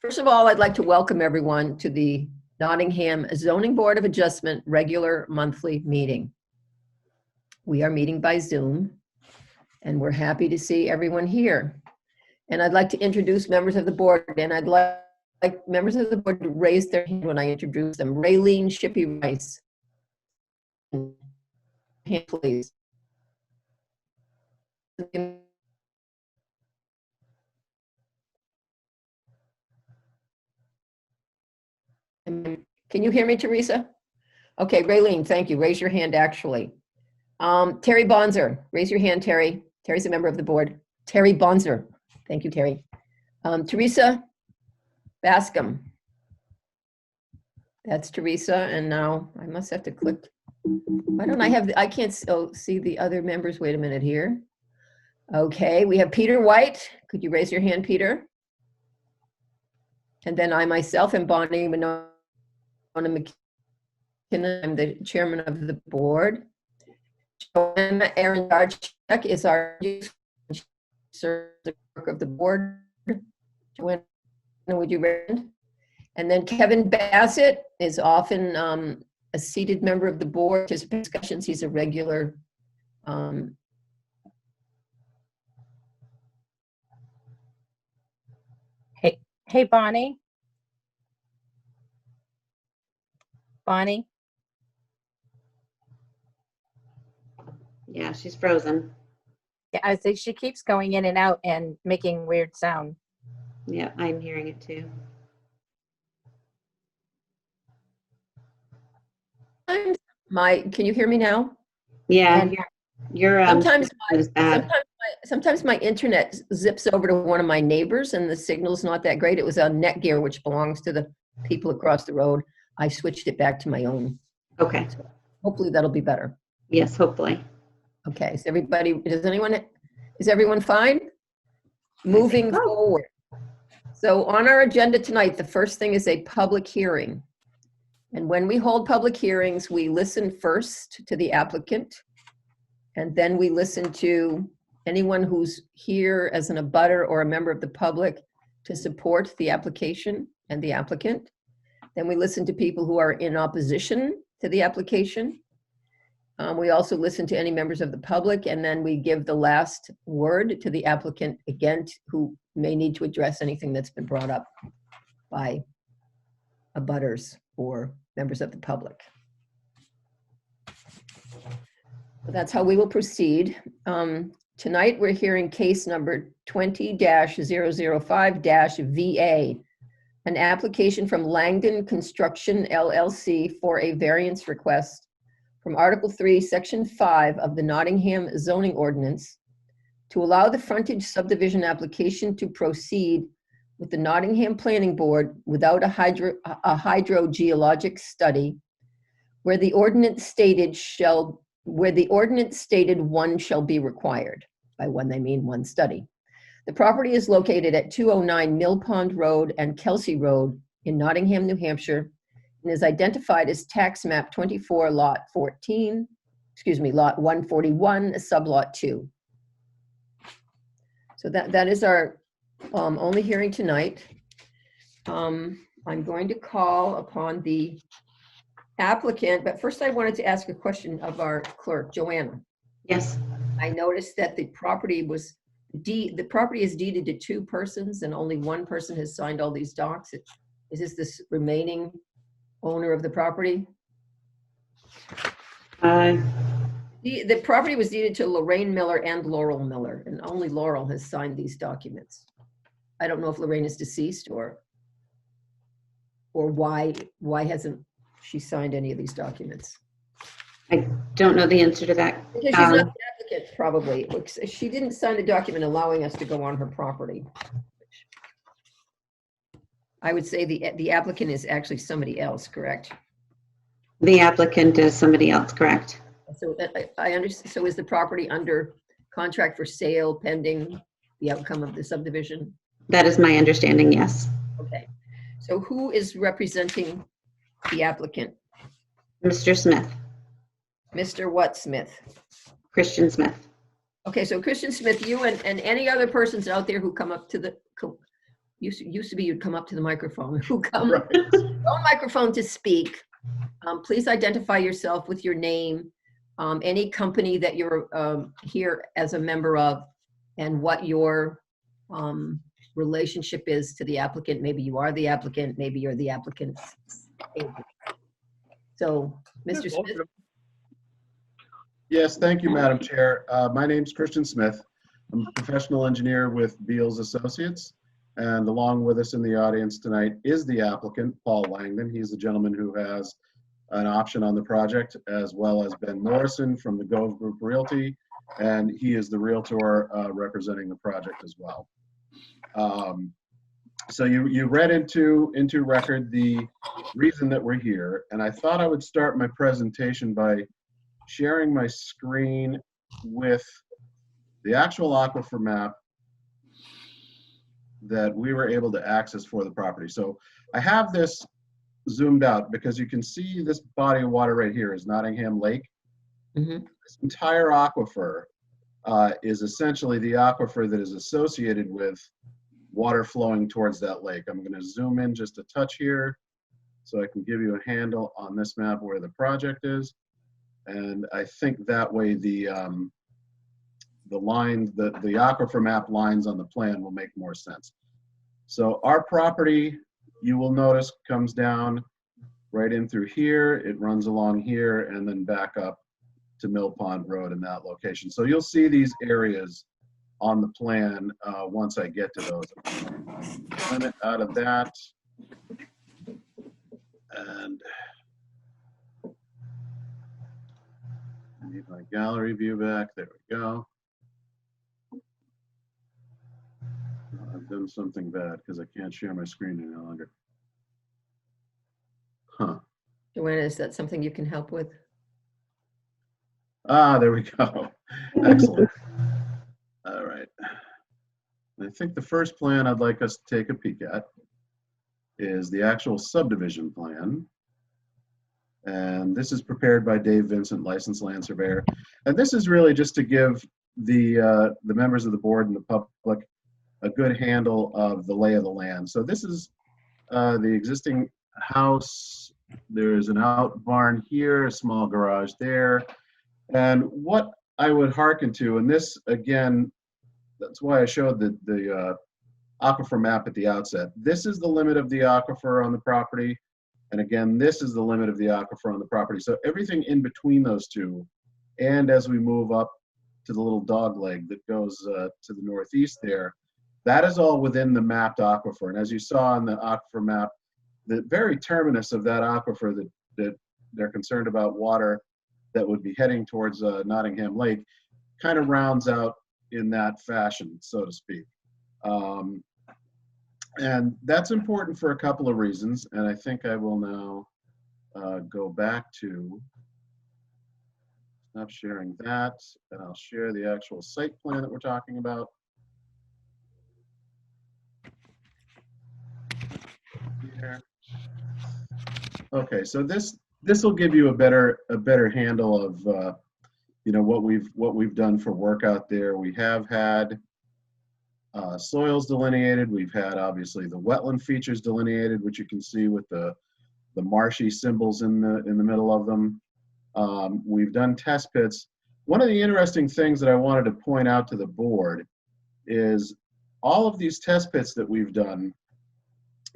First of all, I'd like to welcome everyone to the Nottingham Zoning Board of Adjustment regular monthly meeting. We are meeting by Zoom, and we're happy to see everyone here. And I'd like to introduce members of the board, and I'd like members of the board to raise their hand when I introduce them. Raylene Shippey Rice. Hand, please. Can you hear me, Teresa? Okay, Raylene, thank you. Raise your hand, actually. Terry Bonzer, raise your hand, Terry. Terry's a member of the board. Terry Bonzer. Thank you, Terry. Teresa Bascom. That's Teresa, and now I must have to click. Why don't I have, I can't see the other members. Wait a minute here. Okay, we have Peter White. Could you raise your hand, Peter? And then I myself am Bonnie Winona McKinnon. I'm the chairman of the board. Joanna Aaron Darchek is our clerk of the board. Joanna, would you raise? And then Kevin Bassett is often a seated member of the board. His discussions, he's a regular. Hey, Bonnie. Bonnie? Yeah, she's frozen. Yeah, I think she keeps going in and out and making weird sound. Yeah, I'm hearing it too. Can you hear me now? Yeah, you're sometimes my internet zips over to one of my neighbors and the signal's not that great. It was on Netgear, which belongs to the people across the road. I switched it back to my own. Okay. So hopefully that'll be better. Yes, hopefully. Okay, so is everyone fine? Moving forward. So on our agenda tonight, the first thing is a public hearing. And when we hold public hearings, we listen first to the applicant, and then we listen to anyone who's here as an abutter or a member of the public to support the application and the applicant. Then we listen to people who are in opposition to the application. We also listen to any members of the public, and then we give the last word to the applicant, again, who may need to address anything that's been brought up by abutters or members of the public. So that's how we will proceed. Tonight, we're hearing case number 20-005-VA, an application from Langdon Construction LLC for a variance request from Article 3, Section 5 of the Nottingham zoning ordinance to allow the frontage subdivision application to proceed with the Nottingham Planning Board without a hydrogeologic study, where the ordinance stated one shall be required. By one, they mean one study. The property is located at 209 Mill Pond Road and Kelsey Road in Nottingham, New Hampshire, and is identified as tax map 24, lot 141, sublot 2. So that is our only hearing tonight. I'm going to call upon the applicant, but first I wanted to ask a question of our clerk, Joanna. Yes. I noticed that the property is deeded to 2 persons and only 1 person has signed all these docs. Is this remaining owner of the property? The property was deeded to Lorraine Miller and Laurel Miller, and only Laurel has signed these documents. I don't know if Lorraine is deceased or why hasn't she signed any of these documents? I don't know the answer to that. Because she's not the applicant, probably. She didn't sign a document allowing us to go on her property. I would say the applicant is actually somebody else, correct? The applicant is somebody else, correct? So I understand. So is the property under contract for sale pending the outcome of the subdivision? That is my understanding, yes. Okay. So who is representing the applicant? Mr. Smith. Mr. what Smith? Christian Smith. Okay, so Christian Smith, you and any other persons out there who come up to used to be you'd come up to the microphone. Who come Right. on microphone to speak. Please identify yourself with your name, any company that you're here as a member of, and what your relationship is to the applicant. Maybe you are the applicant, maybe you're the applicant's agent. So, Mr. Smith? Yes, thank you, Madam Chair. My name's Christian Smith. I'm a professional engineer with Beals Associates. And along with us in the audience tonight is the applicant, Paul Langdon. He's the gentleman who has an option on the project, as well as Ben Morrison from the Gove Group Realty. And he is the realtor representing the project as well. So you read into record the reason that we're here. And I thought I would start my presentation by sharing my screen with the actual aquifer map that we were able to access for the property. So I have this zoomed out because you can see this body of water right here is Nottingham Lake. Mm-hmm. This entire aquifer is essentially the aquifer that is associated with water flowing towards that lake. I'm going to zoom in just a touch here so I can give you a handle on this map where the project is. And I think that way the aquifer map lines on the plan will make more sense. So our property, you will notice, comes down right in through here. It runs along here and then back up to Mill Pond Road in that location. So you'll see these areas on the plan once I get to those. Limit out of that. And I need my gallery view back. There we go. I've done something bad because I can't share my screen any longer. Huh. Joanna, is that something you can help with? Ah, there we go. Excellent. All right. I think the first plan I'd like us to take a peek at is the actual subdivision plan. And this is prepared by Dave Vincent, licensed land surveyor. And this is really just to give the members of the board and the public a good handle of the lay of the land. So this is the existing house. There's an out barn here, a small garage there. And what I would hearken to, and this again, that's why I showed the aquifer map at the outset. This is the limit of the aquifer on the property. And again, this is the limit of the aquifer on the property. So everything in between those two, and as we move up to the little dog leg that goes to the northeast there, that is all within the mapped aquifer. And as you saw on the aquifer map, the very terminus of that aquifer that they're concerned about water that would be heading towards Nottingham Lake kind of rounds out in that fashion, so to speak. And that's important for a couple of reasons. And I think I will now go back to, stop sharing that, and I'll share the actual site plan that we're talking about. Here. Okay, so this will give you a better handle of you know what we've done for work out there. We have had soils delineated. We've had obviously the wetland features delineated, which you can see with the marshy symbols in the middle of them. We've done test pits. One of the interesting things that I wanted to point out to the board is all of these test pits that we've done,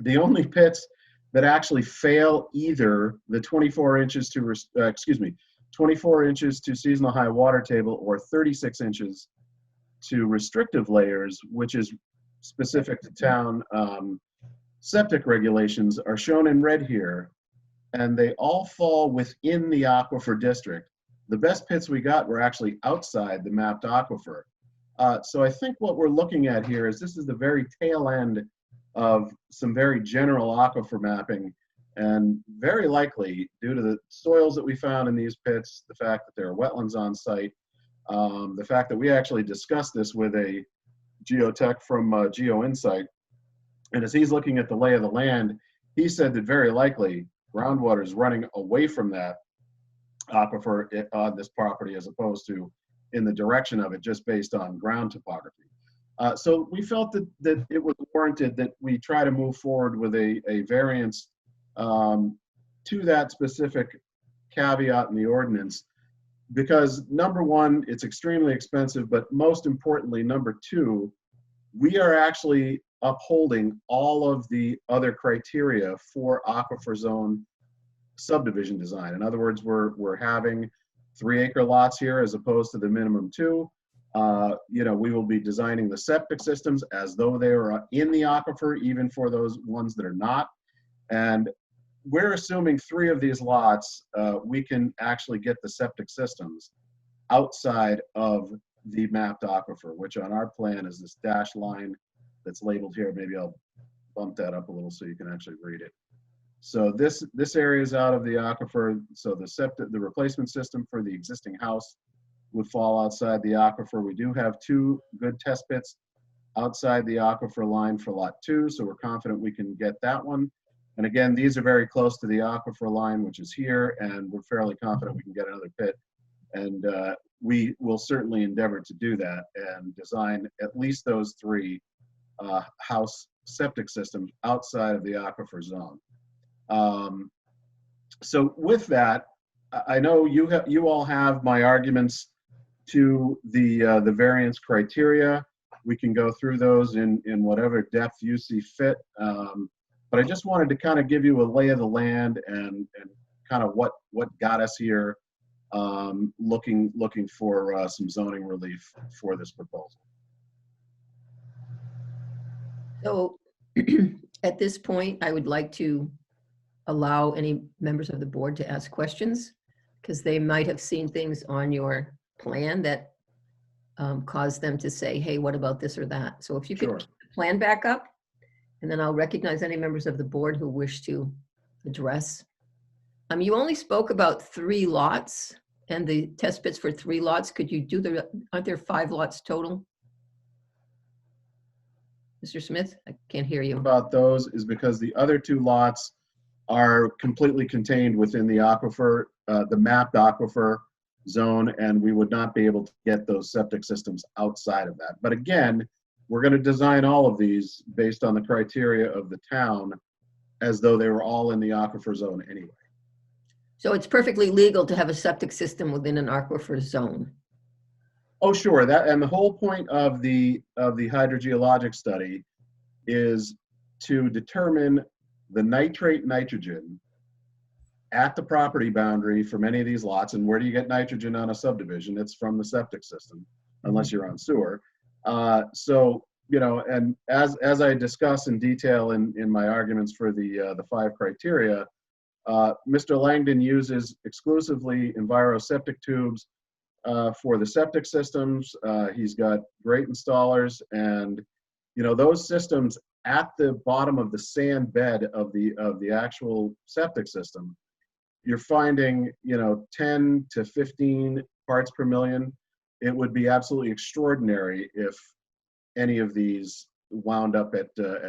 the only pits that actually fail either the 24 inches to 24 inches to seasonal high water table or 36 inches to restrictive layers, which is specific to town septic regulations, are shown in red here, and they all fall within the aquifer district. The best pits we got were actually outside the mapped aquifer. So I think what we're looking at here is this is the very tail end of some very general aquifer mapping, and very likely due to the soils that we found in these pits, the fact that there are wetlands on site, the fact that we actually discussed this with a geotech from GeoInsight, and as he's looking at the lay of the land, he said that very likely groundwater is running away from that aquifer on this property as opposed to in the direction of it, just based on ground topography. So we felt that it was warranted that we try to move forward with a variance to that specific caveat in the ordinance, because number one, it's extremely expensive, but most importantly, number two, we are actually upholding all of the other criteria for aquifer zone subdivision design. In other words, we're having 3-acre lots here as opposed to the minimum 2. We will be designing the septic systems as though they were in the aquifer, even for those ones that are not. And we're assuming 3 of these lots, we can actually get the septic systems outside of the mapped aquifer, which on our plan is this dashed line that's labeled here. Maybe I'll bump that up a little so you can actually read it. So this area is out of the aquifer. So the replacement system for the existing house would fall outside the aquifer. We do have 2 good test pits outside the aquifer line for lot 2, so we're confident we can get that one. And again, these are very close to the aquifer line, which is here, and we're fairly confident we can get another pit. And we will certainly endeavor to do that and design at least those 3 house septic systems outside of the aquifer zone. So with that, I know you all have my arguments to the variance criteria. We can go through those in whatever depth you see fit. But I just wanted to kind of give you a lay of the land and kind of what got us here, looking for some zoning relief for this proposal. So at this point, I would like to allow any members of the board to ask questions, because they might have seen things on your plan that caused them to say, hey, what about this or that? So if you could Sure. keep the plan back up, and then I'll recognize any members of the board who wish to address. You only spoke about 3 lots and the test pits for 3 lots. Could you do aren't there 5 lots total? Mr. Smith, I can't hear you. About those is because the other 2 lots are completely contained within the aquifer, the mapped aquifer zone, and we would not be able to get those septic systems outside of that. But again, we're going to design all of these based on the criteria of the town as though they were all in the aquifer zone anyway. So it's perfectly legal to have a septic system within an aquifer zone. Oh, sure. That, and the whole point of the hydrogeologic study is to determine the nitrate nitrogen at the property boundary for many of these lots. And where do you get nitrogen on a subdivision? It's from the septic system, unless you're on sewer. So, and as I discuss in detail in my arguments for the 5 criteria, Mr. Langdon uses exclusively enviroseptic tubes for the septic systems. He's got great installers, and those systems at the bottom of the sand bed of the actual septic system, you're finding 10 to 15 parts per million. It would be absolutely extraordinary if any of these wound up at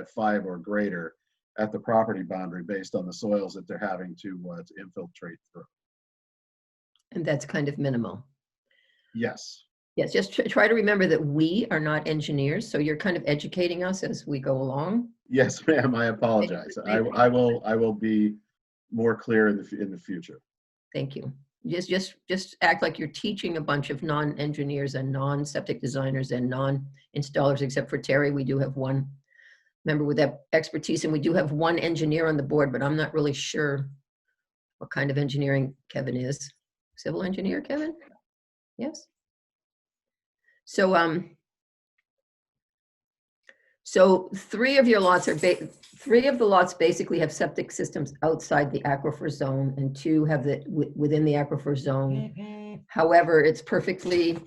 5 or greater at the property boundary based on the soils that they're having to infiltrate through. And that's kind of minimal. Yes. Yes, just try to remember that we are not engineers, so you're kind of educating us as we go along. Yes, ma'am. I apologize. I will be more clear in the future. Thank you. Just act like you're teaching a bunch of non-engineers and non-septic designers and non-installers, except for Terry. We do have one member with that expertise, and we do have one engineer on the board, but I'm not really sure what kind of engineering Kevin is. Civil engineer, Kevin? Yes. So, so 3 of your lots are 3 of the lots basically have septic systems outside the aquifer zone, and 2 have within the aquifer zone. However, it's perfectly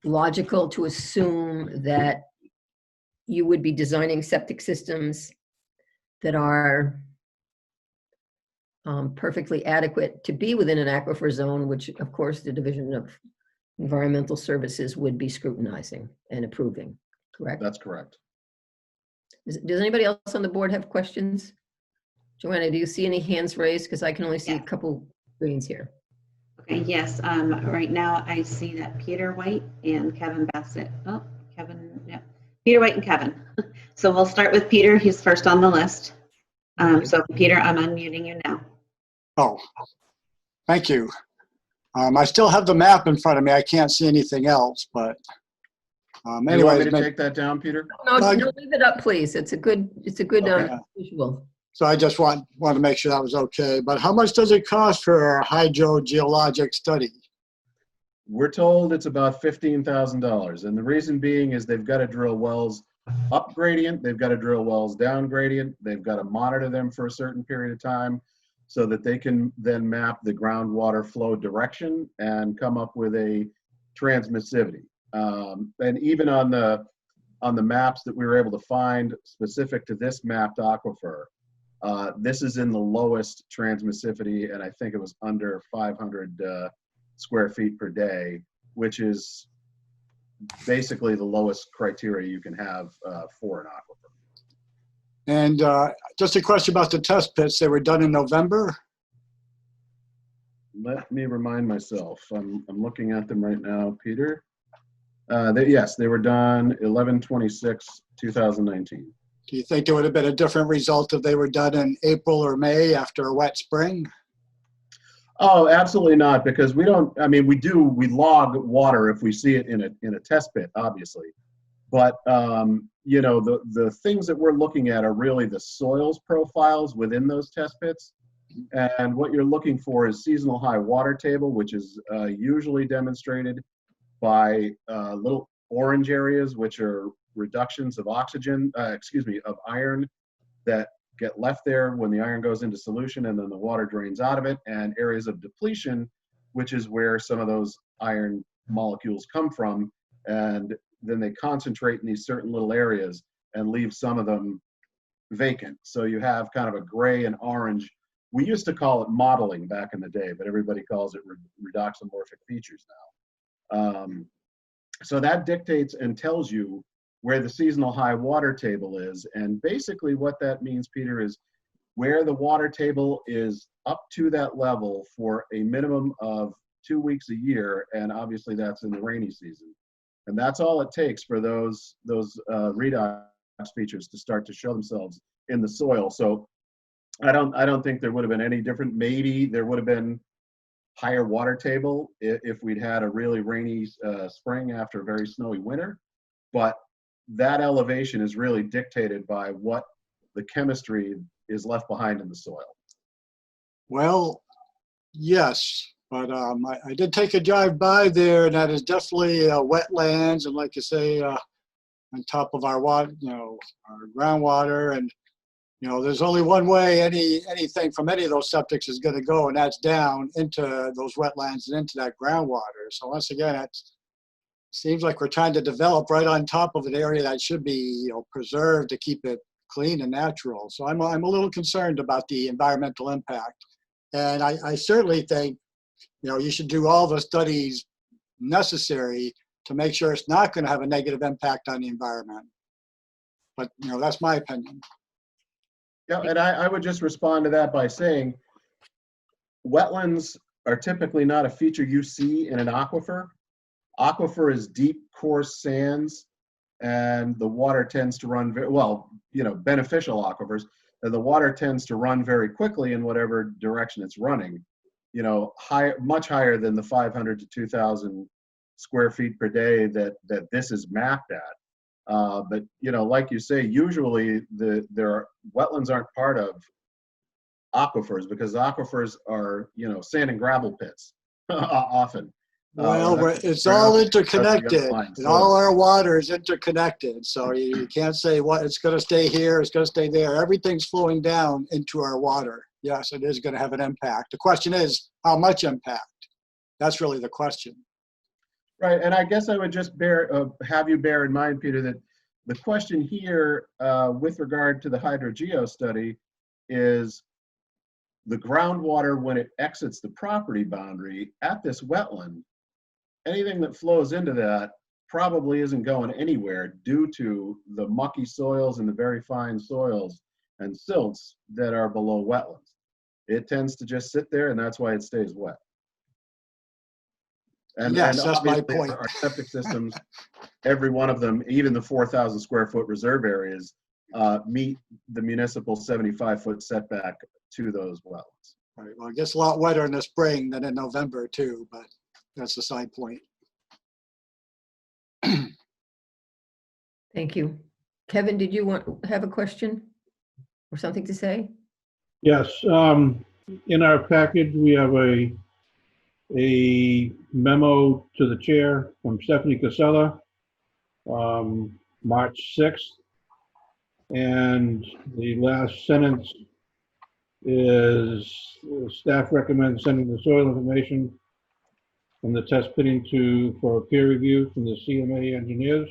logical to assume that you would be designing septic systems that are perfectly adequate to be within an aquifer zone, which of course the Division of Environmental Services would be scrutinizing and approving, correct? That's correct. Does anybody else on the board have questions? Joanna, do you see any hands raised? Because I can only see a couple screens here. Okay, yes. Right now I see that Peter White and Kevin Bassett. Oh, Kevin, yeah. Peter, White, and Kevin. So we'll start with Peter. He's first on the list. So Peter, I'm unmuting you now. Oh, thank you. I still have the map in front of me. I can't see anything else, but Do you want anyways, me to take that down, Peter? No, no, leave it up, please. It's a good Okay. visual. so I just want to make sure that was okay. But how much does it cost for a hydrogeologic study? We're told it's about $15,000. And the reason being is they've got to drill wells up gradient, they've got to drill wells down gradient, they've got to monitor them for a certain period of time so that they can then map the groundwater flow direction and come up with a transmissivity. And even on the maps that we were able to find specific to this mapped aquifer, this is in the lowest transmissivity, and I think it was under 500 square feet per day, which is basically the lowest criteria you can have for an aquifer. And just a question about the test pits. They were done in November? Let me remind myself. I'm looking at them right now, Peter. Yes, they were done 11/26/2019. Do you think there would have been a different result if they were done in April or May after a wet spring? Oh, absolutely not, because we don't, I mean, we log water if we see it in a test pit, obviously. But, you know, the things that we're looking at are really the soils profiles within those test pits. And what you're looking for is seasonal high water table, which is usually demonstrated by little orange areas, which are reductions of oxygen, of iron that get left there when the iron goes into solution and then the water drains out of it, and areas of depletion, which is where some of those iron molecules come from, and then they concentrate in these certain little areas and leave some of them vacant. So you have kind of a gray and orange. We used to call it modeling back in the day, but everybody calls it redoxomorphic features now. So that dictates and tells you where the seasonal high water table is. And basically what that means, Peter, is where the water table is up to that level for a minimum of 2 weeks a year. And obviously that's in the rainy season. And that's all it takes for those redox features to start to show themselves in the soil. So I don't think there would have been any different. Maybe there would have been higher water table if we'd had a really rainy spring after a very snowy winter. But that elevation is really dictated by what the chemistry is left behind in the soil. Well, yes, but I did take a drive by there, and that is definitely wetlands, and like you say, on top of our water, our groundwater, and there's only one way anything from any of those septics is going to go, and that's down into those wetlands and into that groundwater. So once again, it seems like we're trying to develop right on top of an area that should be preserved to keep it clean and natural. So I'm a little concerned about the environmental impact, and I certainly think you should do all the studies necessary to make sure it's not going to have a negative impact on the environment. But that's my opinion. Yeah, and I would just respond to that by saying wetlands are typically not a feature you see in an aquifer. Aquifer is deep, coarse sands, and the water tends to run very well, beneficial aquifers, and the water tends to run very quickly in whatever direction it's running, much higher than the 500 to 2,000 square feet per day that this is mapped at. But like you say, usually wetlands aren't part of aquifers because aquifers are sand and gravel pits often. Well, it's all interconnected, and all our water is interconnected. So you can't say what it's going to stay here, it's going to stay there. Everything's flowing down into our water. Yes, it is going to have an impact. The question is, how much impact? That's really the question. Right, and I guess I would just have you bear in mind, Peter, that the question here with regard to the hydrogeo study is the groundwater when it exits the property boundary at this wetland. Anything that flows into that probably isn't going anywhere due to the mucky soils and the very fine soils and silts that are below wetlands. It tends to just sit there, and that's why it stays wet. And, Yes, and that's my obviously point. our septic systems, every one of them, even the 4,000 square foot reserve areas, meet the municipal 75-foot setback to those wells. Right, well, it gets a lot wetter in the spring than in November too, but that's a side point. Thank you. Kevin, did you have a question or something to say? Yes, in our package, we have a memo to the chair from Stephanie Casella, March 6th. And the last sentence is, staff recommends sending the soil information from the test pitting for peer review from the CMA engineers.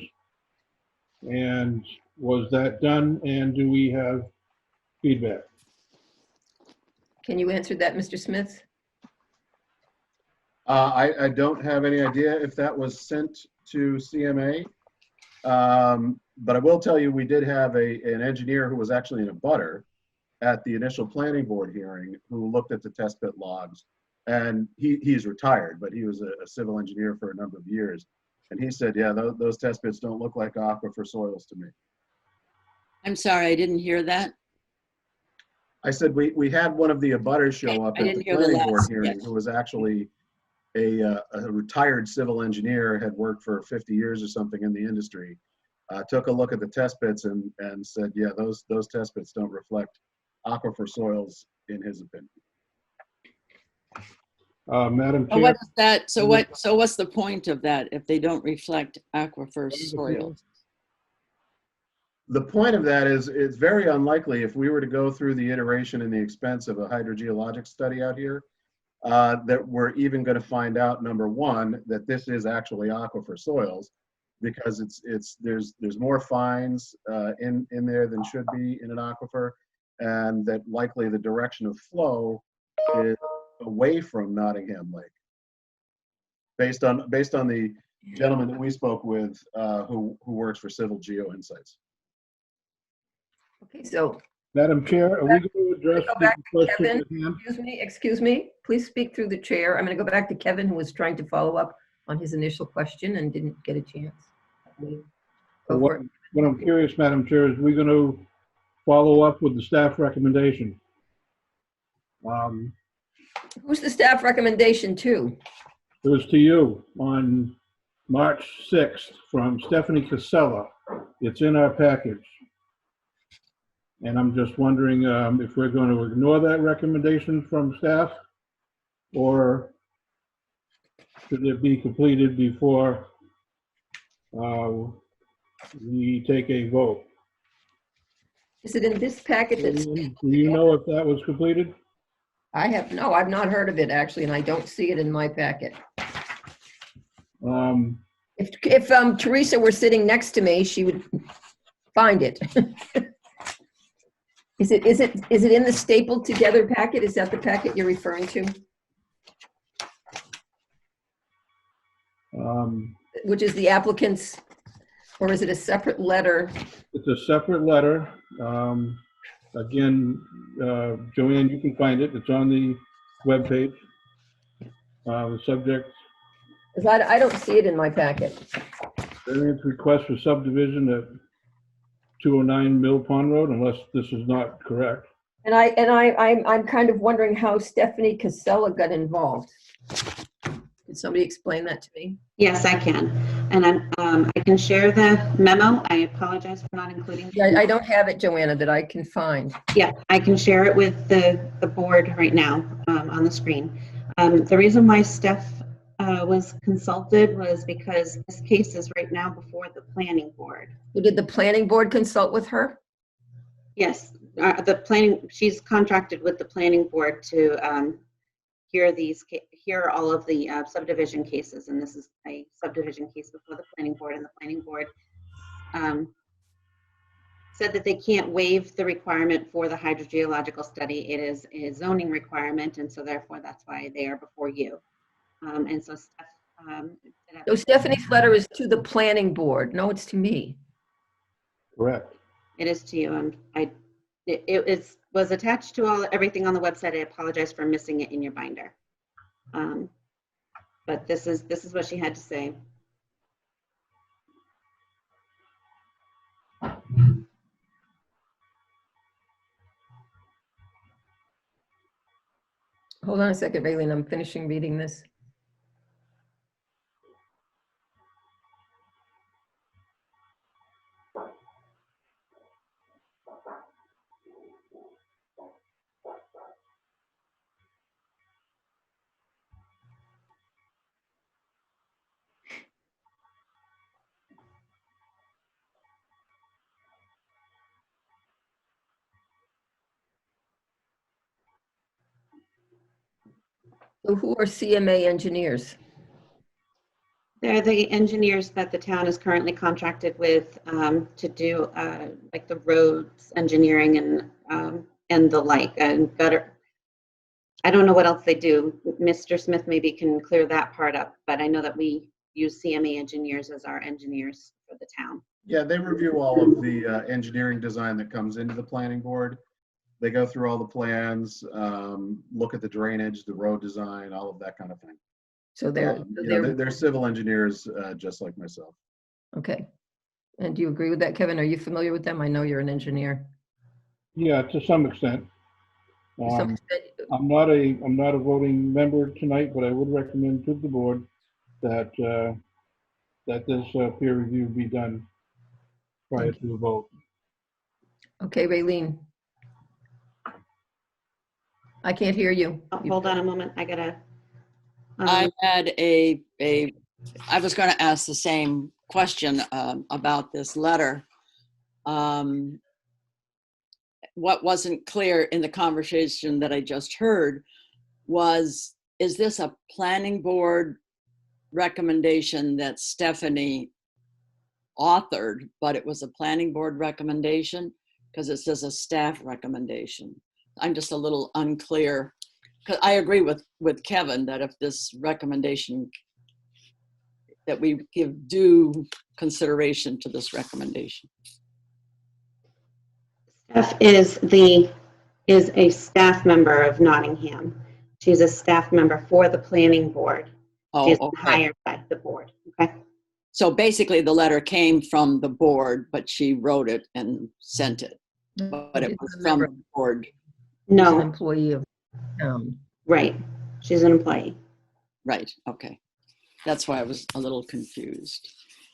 And was that done? And do we have feedback? Can you answer that, Mr. Smith? I don't have any idea if that was sent to CMA, but I will tell you we did have an engineer who was actually in a butter at the initial planning board hearing who looked at the test pit logs, and he's retired, but he was a civil engineer for a number of years, and he said, yeah, those test pits don't look like aquifer soils to me. I'm sorry, I didn't hear that. I said we had one of the abutters show up I at didn't the hear the planning board last hearing bit. who was actually a retired civil engineer, had worked for 50 years or something in the industry, took a look at the test pits and said, yeah, those test pits don't reflect aquifer soils in his opinion. Madam Oh, Chair. what is that? So what's the point of that if they don't reflect aquifer soils? The point of that is it's very unlikely if we were to go through the iteration and the expense of a hydrogeologic study out here, that we're even going to find out, number one, that this is actually aquifer soils, because there's more fines in there than should be in an aquifer, and that likely the direction of flow is away from Nottingham Lake, based on the gentleman that we spoke with who works for Civil Geo Insights. Okay, so Madam Chair, are we going to address Go the back to question Kevin. at hand? excuse me, please speak through the chair. I'm going to go back to Kevin, who was trying to follow up on his initial question and didn't get a chance. Go for it. What I'm curious, Madam Chair, is we're going to follow up with the staff recommendation. Who's the staff recommendation to? It was to you on March 6th from Stephanie Casella. It's in our package. And I'm just wondering if we're going to ignore that recommendation from staff, or should it be completed before we take a vote? Is it in this packet that's? Do you know if that was completed? I've not heard of it actually, and I don't see it in my packet. If Teresa were sitting next to me, she would find it. Is it in the stapled together packet? Is that the packet you're referring to? Which is the applicant's, or is it a separate letter? It's a separate letter. Again, Joanne, you can find it. It's on the webpage. The subject, Because I don't see it in my packet. variance request for subdivision at 209 Mill Pond Road, unless this is not correct. And I'm kind of wondering how Stephanie Casella got involved. Did somebody explain that to me? Yes, I can. And I can share the memo. I apologize for not including. Yeah, I don't have it, Joanna, that I can find. Yeah, I can share it with the board right now on the screen. The reason why Steph was consulted was because this case is right now before the planning board. Did the planning board consult with her? Yes, she's contracted with the planning board to hear all of the subdivision cases, and this is a subdivision case before the planning board, and the planning board said that they can't waive the requirement for the hydrogeological study. It is a zoning requirement, and so therefore that's why they are before you. And so So Stephanie's letter is to the planning board. No, it's to me. Correct. it is to you, and it was attached to everything on the website. I apologize for missing it in your binder. but this is what she had to say. Hold on a second, Raylene, I'm finishing reading this. So who are CMA engineers? They're the engineers that the town is currently contracted with to do like the roads engineering and the like, and gutter. I don't know what else they do. Mr. Smith maybe can clear that part up, but I know that we use CMA engineers as our engineers for the town. Yeah, they review all of the engineering design that comes into the planning board. They go through all the plans, look at the drainage, the road design, all of that kind of thing. So they're, They're civil engineers just like myself. okay. And do you agree with that, Kevin? Are you familiar with them? I know you're an engineer. Yeah, to some extent. To some extent, I'm not a voting member tonight, but I would recommend to the board that that this peer review be done prior to the vote. Okay, Raylene. I can't hear you. Oh, hold on a moment. I gotta. I had I was going to ask the same question about this letter. What wasn't clear in the conversation that I just heard was, is this a planning board recommendation that Stephanie authored, but it was a planning board recommendation? Because it says a staff recommendation. I'm just a little unclear. Because I agree with Kevin that if this recommendation, that we give due consideration to this recommendation. Steph is a staff member of Nottingham. She's a staff member for the planning board. Oh, She's okay. hired by the board. Okay. So basically the letter came from the board, but she wrote it and sent it. But it was from the board. She's an No, employee of the town. right. She's an employee. Right, okay. That's why I was a little confused.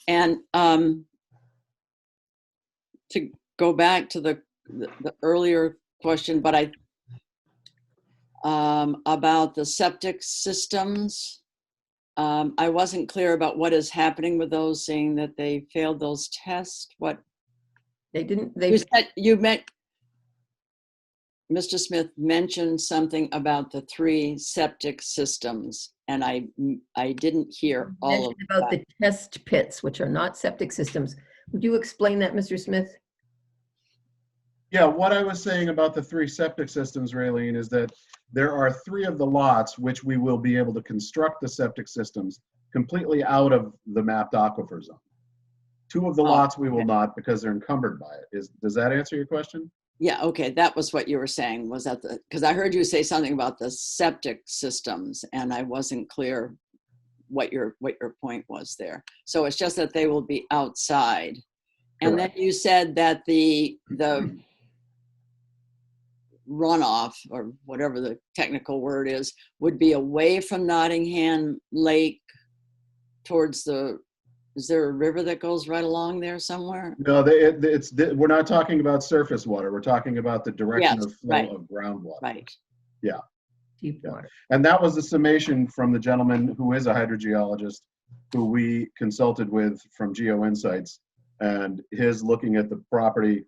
And to go back to the earlier question, but about the septic systems, I wasn't clear about what is happening with those, seeing that they failed those tests. What They didn't, you said, Mr. Smith mentioned something about the 3 septic systems, and I didn't hear all of mentioned about that. the test pits, which are not septic systems. Would you explain that, Mr. Smith? Yeah, what I was saying about the 3 septic systems, Raylene, is that there are 3 of the lots which we will be able to construct the septic systems completely out of the mapped aquifer zone. 2 of the lots we will not, because they're encumbered by it. Does that answer your question? Yeah, okay, that was what you were saying, was that because I heard you say something about the septic systems, and I wasn't clear what your point was there. So it's just that they will be outside. And then you said that the runoff, or whatever the technical word is, would be away from Nottingham Lake towards is there a river that goes right along there somewhere? No, we're not talking about surface water. We're talking about the direction of flow of groundwater. Right. Yeah. Deep water. And that was the summation from the gentleman who is a hydrogeologist who we consulted with from Geo Insights, and his looking at the property,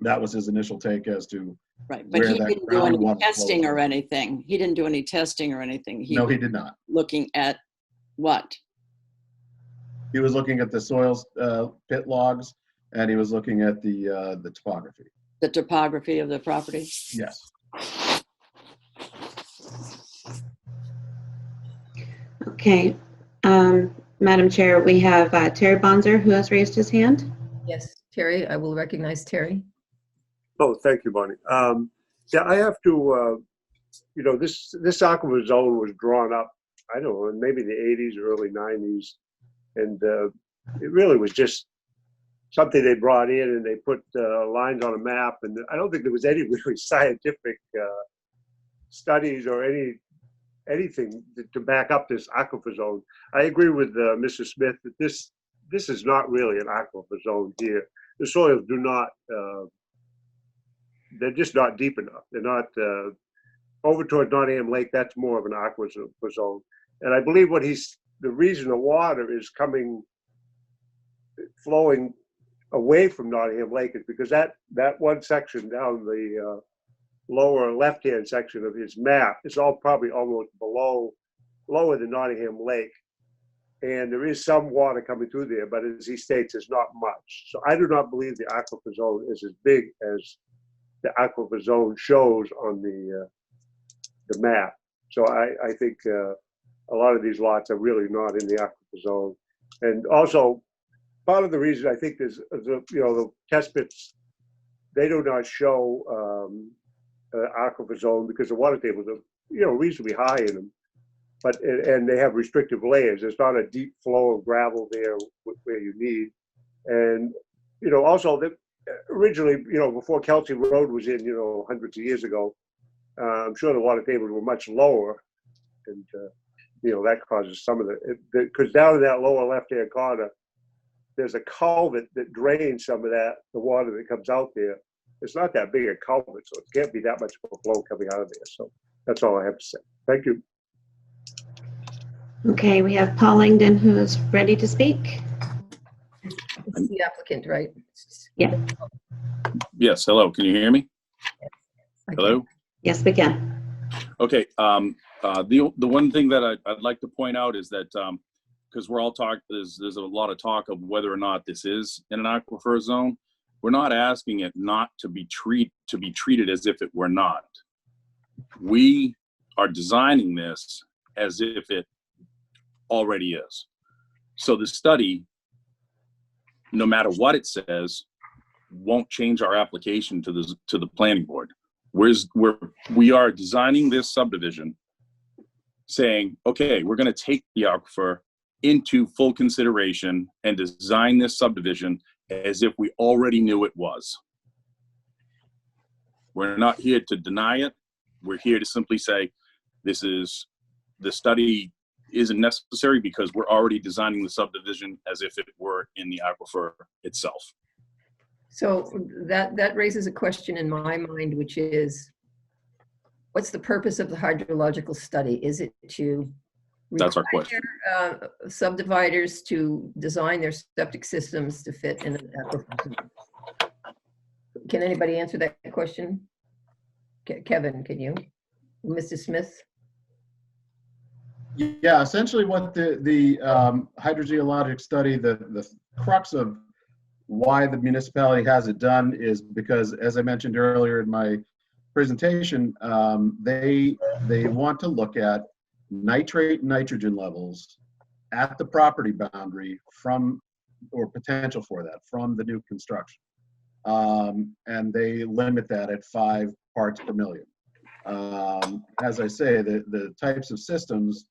that was his initial take as to right. But he didn't do any testing or anything. He didn't do any testing or anything. No, he did not. Looking at what? He was looking at the soils pit logs, and he was looking at the topography. The topography of the property? Yes. Okay. Madam Chair, we have Terry Bonzer, who has raised his hand. Yes, Terry, I will recognize Terry. Oh, thank you, Bonnie. Yeah, I have to, this aquifer zone was drawn up, I don't know, maybe the 80s or early 90s. And it really was just something they brought in and they put lines on a map. And I don't think there was any really scientific studies or anything to back up this aquifer zone. I agree with Mr. Smith that this is not really an aquifer zone here. The soils do not, they're just not deep enough. They're not, over toward Nottingham Lake, that's more of an aquifer zone. And I believe the reason the water is flowing away from Nottingham Lake is because that one section down the lower left-hand section of his map is all probably almost lower than Nottingham Lake. And there is some water coming through there, but as he states, it's not much. So I do not believe the aquifer zone is as big as the aquifer zone shows on the map. So I think a lot of these lots are really not in the aquifer zone. And also, part of the reason I think is, the test pits, they do not show aquifer zone because the water tables are, reasonably high in them. But, and they have restrictive layers. There's not a deep flow of gravel there where you need. And, also originally, before Kelsey Road was in, hundreds of years ago, I'm sure the water tables were much lower. And, that causes some of because down in that lower left-hand corner, there's a culvert that drains some of the water that comes out there. It's not that big a culvert, so it can't be that much of a flow coming out of there. So that's all I have to say. Thank you. Okay, we have Paul Langdon who is ready to speak. It's the applicant, right? Yeah. Yes, hello, can you hear me? Hello? Yes, we can. Okay, the one thing that I'd like to point out is that, because we're all there's a lot of talk of whether or not this is in an aquifer zone. We're not asking it not to be treated as if it were not. We are designing this as if it already is. So the study, no matter what it says, won't change our application to the planning board. We are designing this subdivision saying, okay, we're going to take the aquifer into full consideration and design this subdivision as if we already knew it was. We're not here to deny it. We're here to simply say, the study isn't necessary because we're already designing the subdivision as if it were in the aquifer itself. So that raises a question in my mind, which is, what's the purpose of the hydrological study? Is it to That's our question. Subdividers to design their septic systems to fit in an aquifer zone? Can anybody answer that question? Kevin, can you? Mr. Smith? Yeah, essentially what the hydrogeologic study, the crux of why the municipality has it done is because, as I mentioned earlier in my presentation, they want to look at nitrate and nitrogen levels at the property boundary or potential for that from the new construction. And they limit that at 5 parts per million. As I say, the types of systems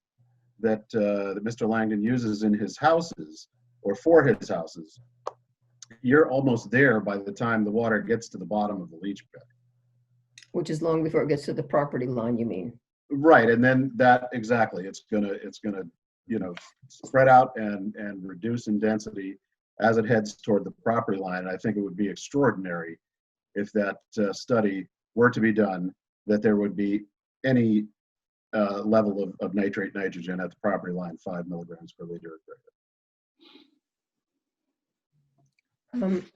that Mr. Langdon uses in his houses or for his houses, you're almost there by the time the water gets to the bottom of the leach pad. Which is long before it gets to the property line, you mean? Right, and then exactly, it's gonna spread out and reduce in density as it heads toward the property line. And I think it would be extraordinary if that study were to be done, that there would be any level of nitrate nitrogen at the property line 5 milligrams per liter or greater.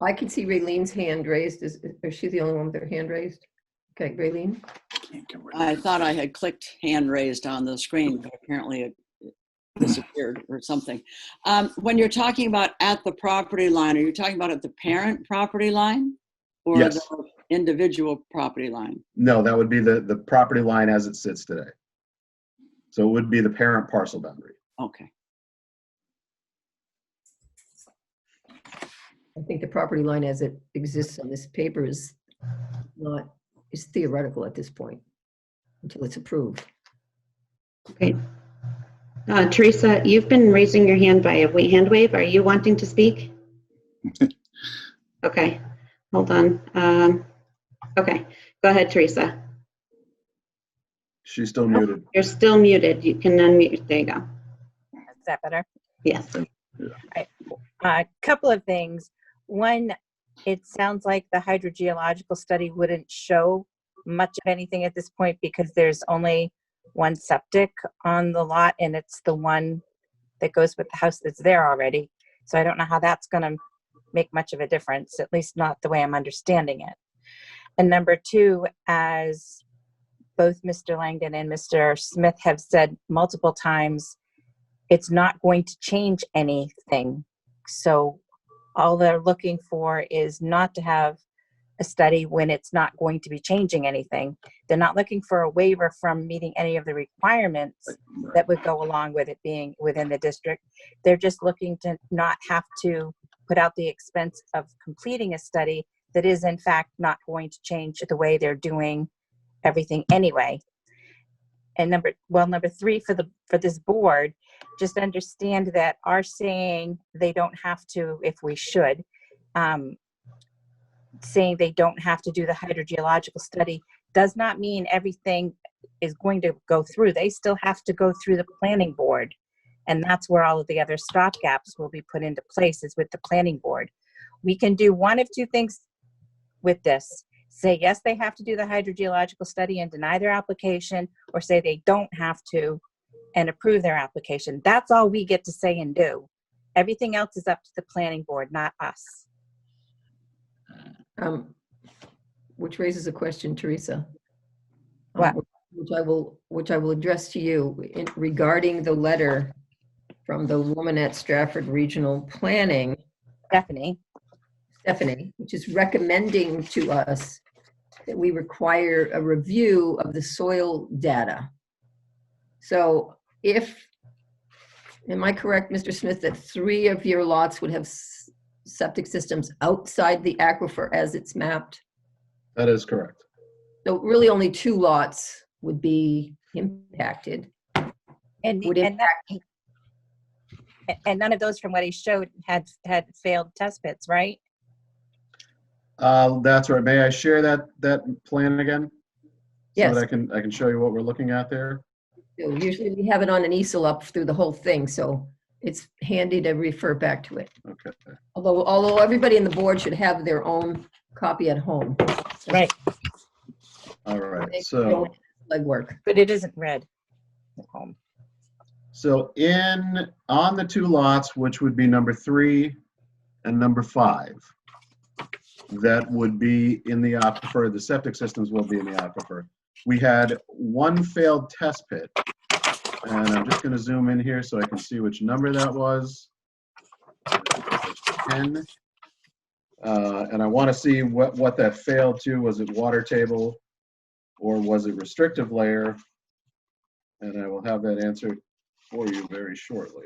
I can see Raylene's hand raised. Is she the only one with her hand raised? Okay, Raylene? I thought I had clicked hand raised on the screen, but apparently it disappeared or something. When you're talking about at the property line, are you talking about at the parent property line or Yes. the individual property line? No, that would be the property line as it sits today. So it would be the parent parcel boundary. Okay. I think the property line as it exists on this paper is theoretical at this point until it's approved. Okay. Teresa, you've been raising your hand by a hand wave. Are you wanting to speak? Okay, hold on. Okay, go ahead, Teresa. She's still muted. You're still muted. You can unmute. There you go. Is that better? Yes. A couple of things. One, it sounds like the hydrogeological study wouldn't show much of anything at this point because there's only one septic on the lot, and it's the one that goes with the house that's there already. So I don't know how that's going to make much of a difference, at least not the way I'm understanding it. And number two, as both Mr. Langdon and Mr. Smith have said multiple times, it's not going to change anything. So all they're looking for is not to have a study when it's not going to be changing anything. They're not looking for a waiver from meeting any of the requirements that would go along with it being within the district. They're just looking to not have to put out the expense of completing a study that is in fact not going to change the way they're doing everything anyway. And number three for this board, just understand that our saying they don't have to, if we should, saying they don't have to do the hydrogeological study does not mean everything is going to go through. They still have to go through the planning board. And that's where all of the other stopgaps will be put into place, is with the planning board. We can do one of two things with this. Say, yes, they have to do the hydrogeological study and deny their application, or say they don't have to and approve their application. That's all we get to say and do. Everything else is up to the planning board, not us. Which raises a question, Teresa. What? Which I will address to you regarding the letter from the woman at Stratford Regional Planning, Stephanie, which is recommending to us that we require a review of the soil data. So am I correct, Mr. Smith, that 3 of your lots would have septic systems outside the aquifer as it's mapped? That is correct. So really only 2 lots would be impacted. and none of those from what he showed had failed test pits, right? That's right. May I share that plan again? Yes. So that I can show you what we're looking at there. So usually we have it on an easel up through the whole thing, so it's handy to refer back to it. Okay. Although everybody in the board should have their own copy at home. Right. All right. They So don't legwork. But it isn't red at home. So on the 2 lots, which would be number 3 and number 5, that would be in the aquifer, the septic systems will be in the aquifer. We had 1 failed test pit, and I'm just going to zoom in here so I can see which number that was. 10. And I want to see what that failed to. Was it water table or was it restrictive layer? And I will have that answered for you very shortly.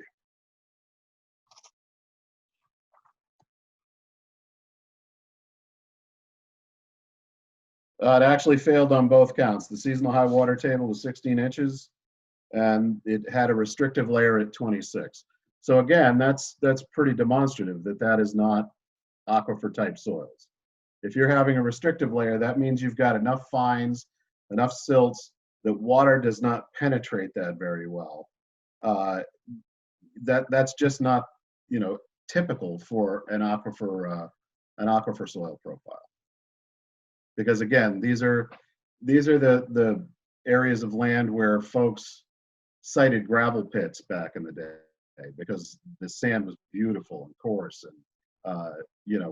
It actually failed on both counts. The seasonal high water table was 16 inches, and it had a restrictive layer at 26. So again, that's pretty demonstrative that is not aquifer type soils. If you're having a restrictive layer, that means you've got enough fines, enough silts that water does not penetrate that very well. That's just not, typical for an aquifer soil profile. Because again, these are the areas of land where folks sited gravel pits back in the day because the sand was beautiful and coarse, and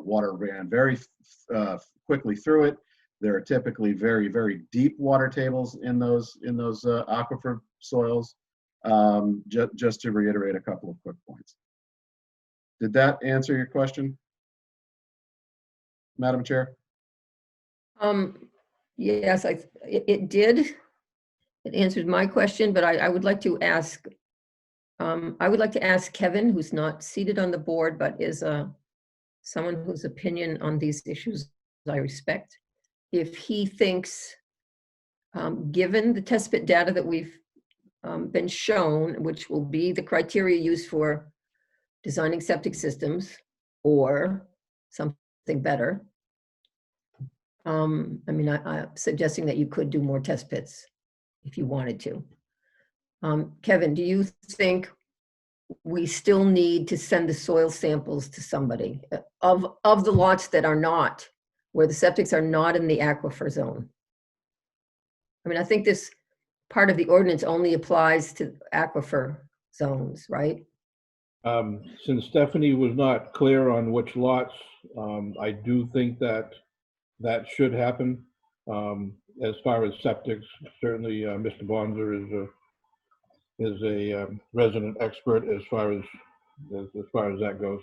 water ran very quickly through it. There are typically very, very deep water tables in those aquifer soils. Just to reiterate a couple of quick points. Did that answer your question, Madam Chair? Yes, it did. It answered my question, but I would like to ask, Kevin, who's not seated on the board, but is someone whose opinion on these issues I respect, if he thinks, given the test pit data that we've been shown, which will be the criteria used for designing septic systems or something better. I mean, I'm suggesting that you could do more test pits if you wanted to. Kevin, do you think we still need to send the soil samples to somebody of the lots that are not, where the septics are not in the aquifer zone? I mean, I think this part of the ordinance only applies to aquifer zones, right? Since Stephanie was not clear on which lots, I do think that that should happen. As far as septics, certainly Mr. Bonzer is a resident expert as far as that goes.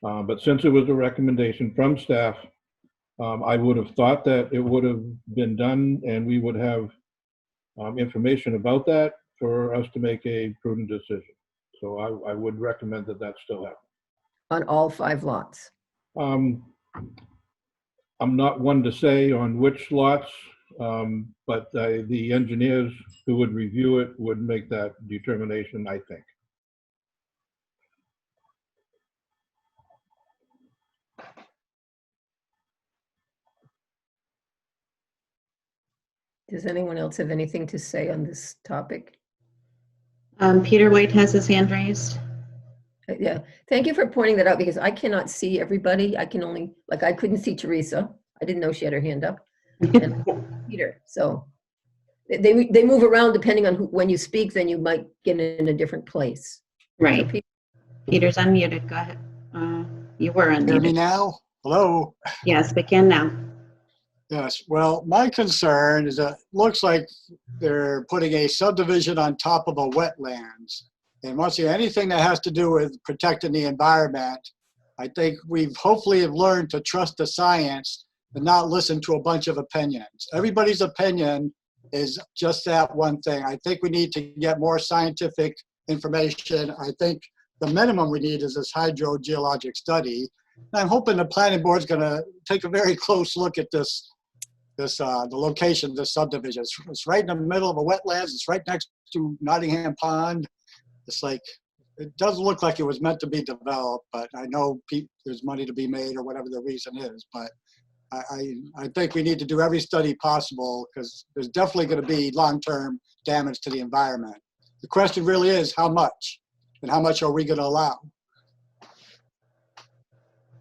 But since it was a recommendation from staff, I would have thought that it would have been done and we would have information about that for us to make a prudent decision. So I would recommend that that still happen. On all 5 lots? I'm not one to say on which lots, but the engineers who would review it would make that determination, I think. Does anyone else have anything to say on this topic? Peter White has his hand raised. Yeah, thank you for pointing that out because I cannot see everybody. I can only, like, I couldn't see Teresa. I didn't know she had her hand up. And Peter, so they move around depending on when you speak, then you might get in a different place. Right. So Peter's unmuted. Go ahead. You were Hear me unmuted. now? Hello? Yes, we can now. Yes, well, my concern is that it looks like they're putting a subdivision on top of a wetlands. And once again, anything that has to do with protecting the environment, I think we've hopefully have learned to trust the science and not listen to a bunch of opinions. Everybody's opinion is just that one thing. I think we need to get more scientific information. I think the minimum we need is this hydrogeologic study. And I'm hoping the planning board's gonna take a very close look at the location of this subdivision. It's right in the middle of a wetlands. It's right next to Nottingham Pond. It's like, it doesn't look like it was meant to be developed, but I know there's money to be made or whatever the reason is. But I think we need to do every study possible because there's definitely going to be long-term damage to the environment. The question really is how much, and how much are we going to allow?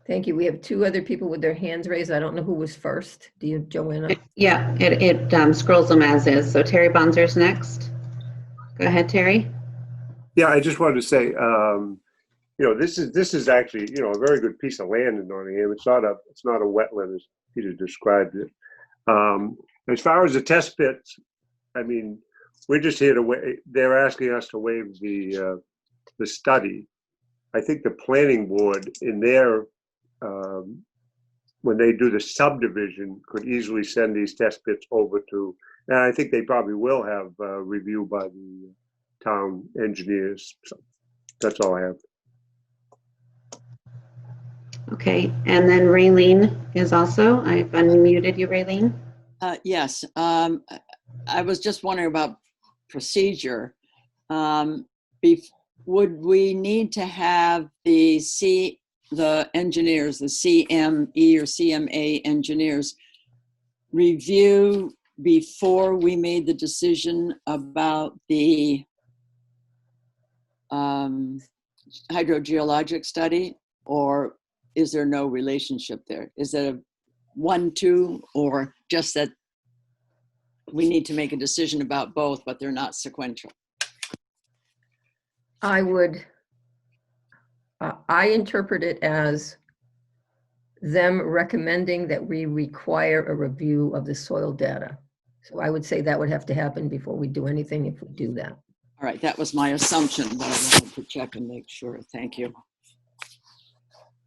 thank you. We have 2 other people with their hands raised. I don't know who was first. Do you, Joanna? Yeah, it scrolls them as is. So Terry Bonzer's next. Go ahead, Terry. Yeah, I just wanted to say, this is actually, a very good piece of land in Nottingham. It's not a wetland as Peter described it. As far as the test pits, I mean, we're just here to they're asking us to waive the study. I think the planning board in their, when they do the subdivision, could easily send these test pits over to, and I think they probably will have review by the town engineers. So that's all I have. Okay, and then Raylene is also, I've unmuted you, Raylene. Yes, I was just wondering about procedure. Would we need to have the engineers, the CME or CMA engineers review before we made the decision about the hydrogeologic study, or is there no relationship there? Is it a 1-2, or just that we need to make a decision about both, but they're not sequential? I interpret it as them recommending that we require a review of the soil data. So I would say that would have to happen before we do anything if we do that. All right, that was my assumption, but I wanted to check and make sure. Thank you.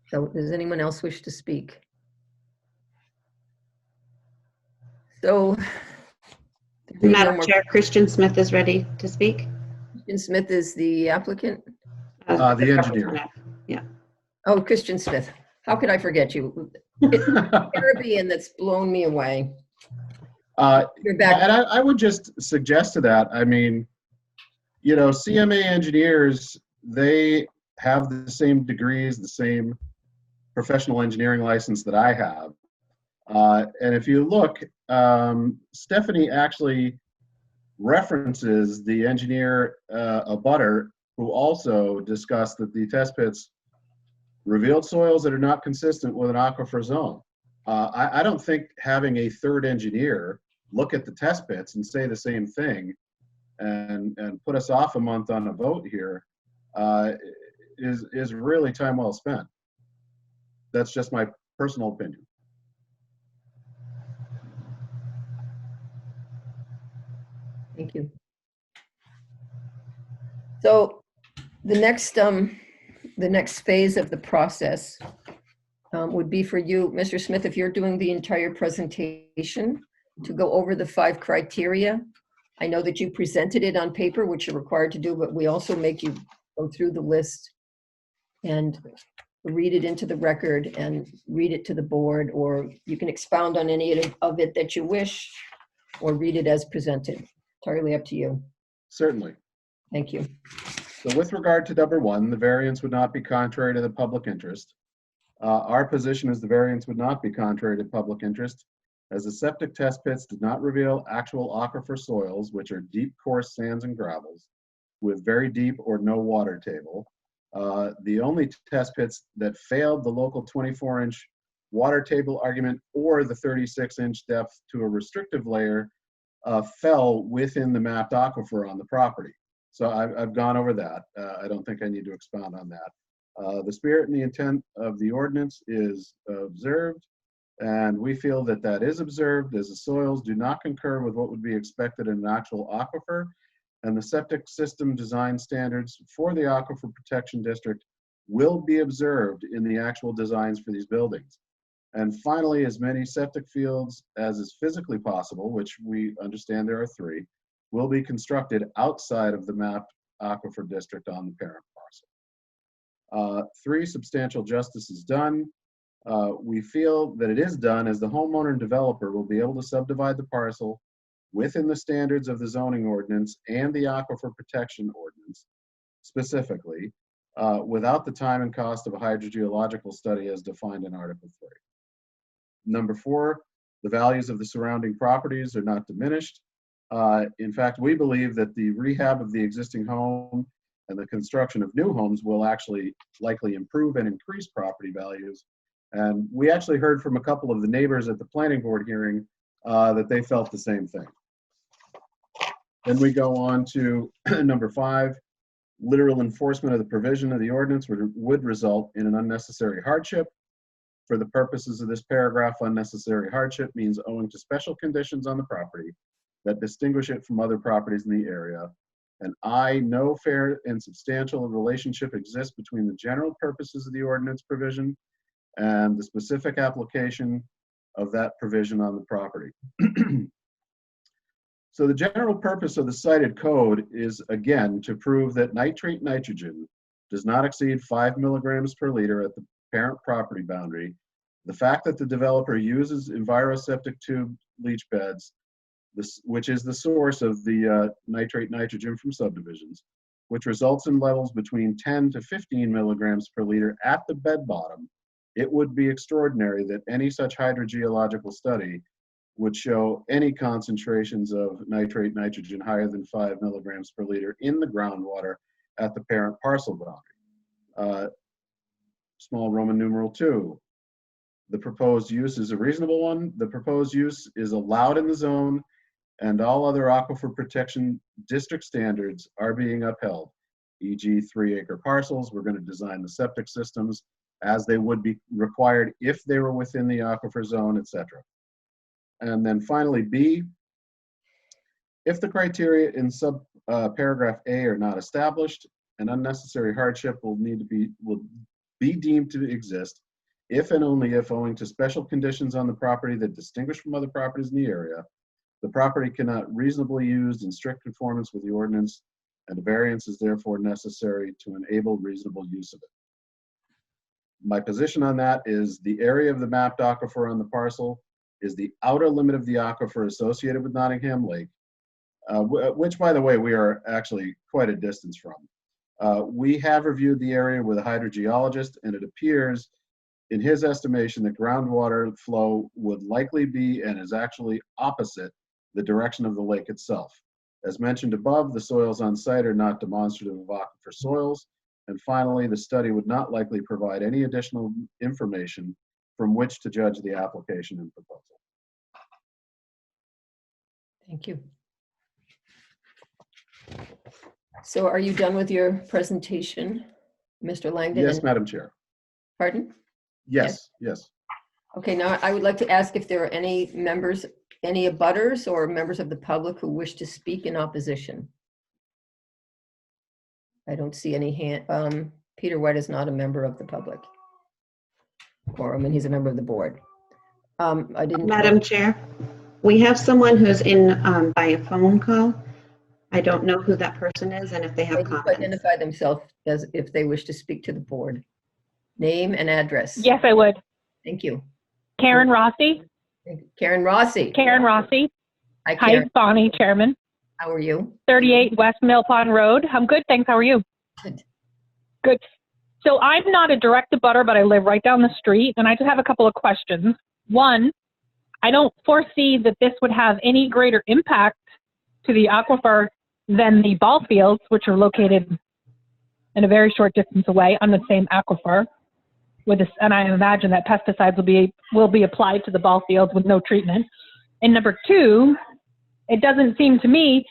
So does anyone else wish to speak? So. Madam Chair, Christian Smith is ready to speak. Christian Smith is the applicant? The engineer. Yeah. Oh, Christian Smith. How could I forget you? It's the Caribbean that's blown me away. You're back. And I would just suggest to that, I mean, you know, CMA engineers, they have the same degrees, the same professional engineering license that I have. And if you look, Stephanie actually references the engineer, a butter, who also discussed that the test pits revealed soils that are not consistent with an aquifer zone. I don't think having a third engineer look at the test pits and say the same thing and put us off a month on a vote here is really time well spent. That's just my personal opinion. Thank you. So the next phase of the process would be for you, Mr. Smith, if you're doing the entire presentation, to go over the 5 criteria. I know that you presented it on paper, which you're required to do, but we also make you go through the list and read it into the record and read it to the board, or you can expound on any of it that you wish, or read it as presented. Entirely up to you. Certainly. Thank you. So with regard to number 1, the variance would not be contrary to the public interest. Our position is the variance would not be contrary to public interest, as the septic test pits did not reveal actual aquifer soils, which are deep, coarse sands and gravels, with very deep or no water table. The only test pits that failed the local 24-inch water table argument or the 36-inch depth to a restrictive layer fell within the mapped aquifer on the property. So I've gone over that. I don't think I need to expound on that. The spirit and the intent of the ordinance is observed, and we feel that that is observed, as the soils do not concur with what would be expected in an actual aquifer, and the septic system design standards for the Aquifer Protection District will be observed in the actual designs for these buildings. And finally, as many septic fields as is physically possible, which we understand there are 3, will be constructed outside of the mapped aquifer district on the parent parcel. 3, substantial justice is done. We feel that it is done as the homeowner and developer will be able to subdivide the parcel within the standards of the zoning ordinance and the aquifer protection ordinance specifically, without the time and cost of a hydrogeological study as defined in Article 3. Number 4, the values of the surrounding properties are not diminished. In fact, we believe that the rehab of the existing home and the construction of new homes will actually likely improve and increase property values. And we actually heard from a couple of the neighbors at the planning board hearing that they felt the same thing. Then we go on to number 5, literal enforcement of the provision of the ordinance would result in an unnecessary hardship. For the purposes of this paragraph, unnecessary hardship means owing to special conditions on the property that distinguish it from other properties in the area. And no fair and substantial relationship exists between the general purposes of the ordinance provision and the specific application of that provision on the property. So the general purpose of the cited code is, again, to prove that nitrate nitrogen does not exceed 5 milligrams per liter at the parent property boundary. The fact that the developer uses enviroseptic tube leach beds, which is the source of the nitrate nitrogen from subdivisions, which results in levels between 10 to 15 milligrams per liter at the bed bottom, it would be extraordinary that any such hydrogeological study would show any concentrations of nitrate nitrogen higher than 5 milligrams per liter in the groundwater at the parent parcel boundary. Small Roman numeral 2. The proposed use is a reasonable one. The proposed use is allowed in the zone, and all other aquifer protection district standards are being upheld, e.g. 3-acre parcels. We're going to design the septic systems as they would be required if they were within the aquifer zone, etc. And then finally, B, if the criteria in paragraph A are not established, an unnecessary hardship will be deemed to exist if and only if, owing to special conditions on the property that distinguish from other properties in the area, the property cannot reasonably used in strict conformance with the ordinance, and a variance is therefore necessary to enable reasonable use of it. My position on that is the area of the mapped aquifer on the parcel is the outer limit of the aquifer associated with Nottingham Lake, which, by the way, we are actually quite a distance from. We have reviewed the area with a hydrogeologist, and it appears, in his estimation, that groundwater flow would likely be and is actually opposite the direction of the lake itself. As mentioned above, the soils on site are not demonstrative of aquifer soils. And finally, the study would not likely provide any additional information from which to judge the application and proposal. Thank you. So are you done with your presentation, Mr. Langdon? Yes, And- Madam Chair. Pardon? Yes, yes. Okay, now I would like to ask if there are any members, any abutters or members of the public who wish to speak in opposition. I don't see any hand. Peter White is not a member of the public. Or, I mean, he's a member of the board. I didn't. Madam Chair, we have someone who's in by a phone call. I don't know who that person is and if they They have need to comments. identify themselves as if they wish to speak to the board. Name and address. Yes, I would. Thank you. Karen Rossi. Karen Rossi. Karen Rossi. Hi, Hi, Karen. Bonnie, Chairman. How are you? 38 West Mill Pond Road. I'm good, thanks. How are you? Good. Good. So I'm not a direct abutter, but I live right down the street, and I just have a couple of questions. One, I don't foresee that this would have any greater impact to the aquifer than the ball fields, which are located in a very short distance away on the same aquifer. With this, and I imagine that pesticides will be applied to the ball fields with no treatment. And number two, it doesn't seem to me,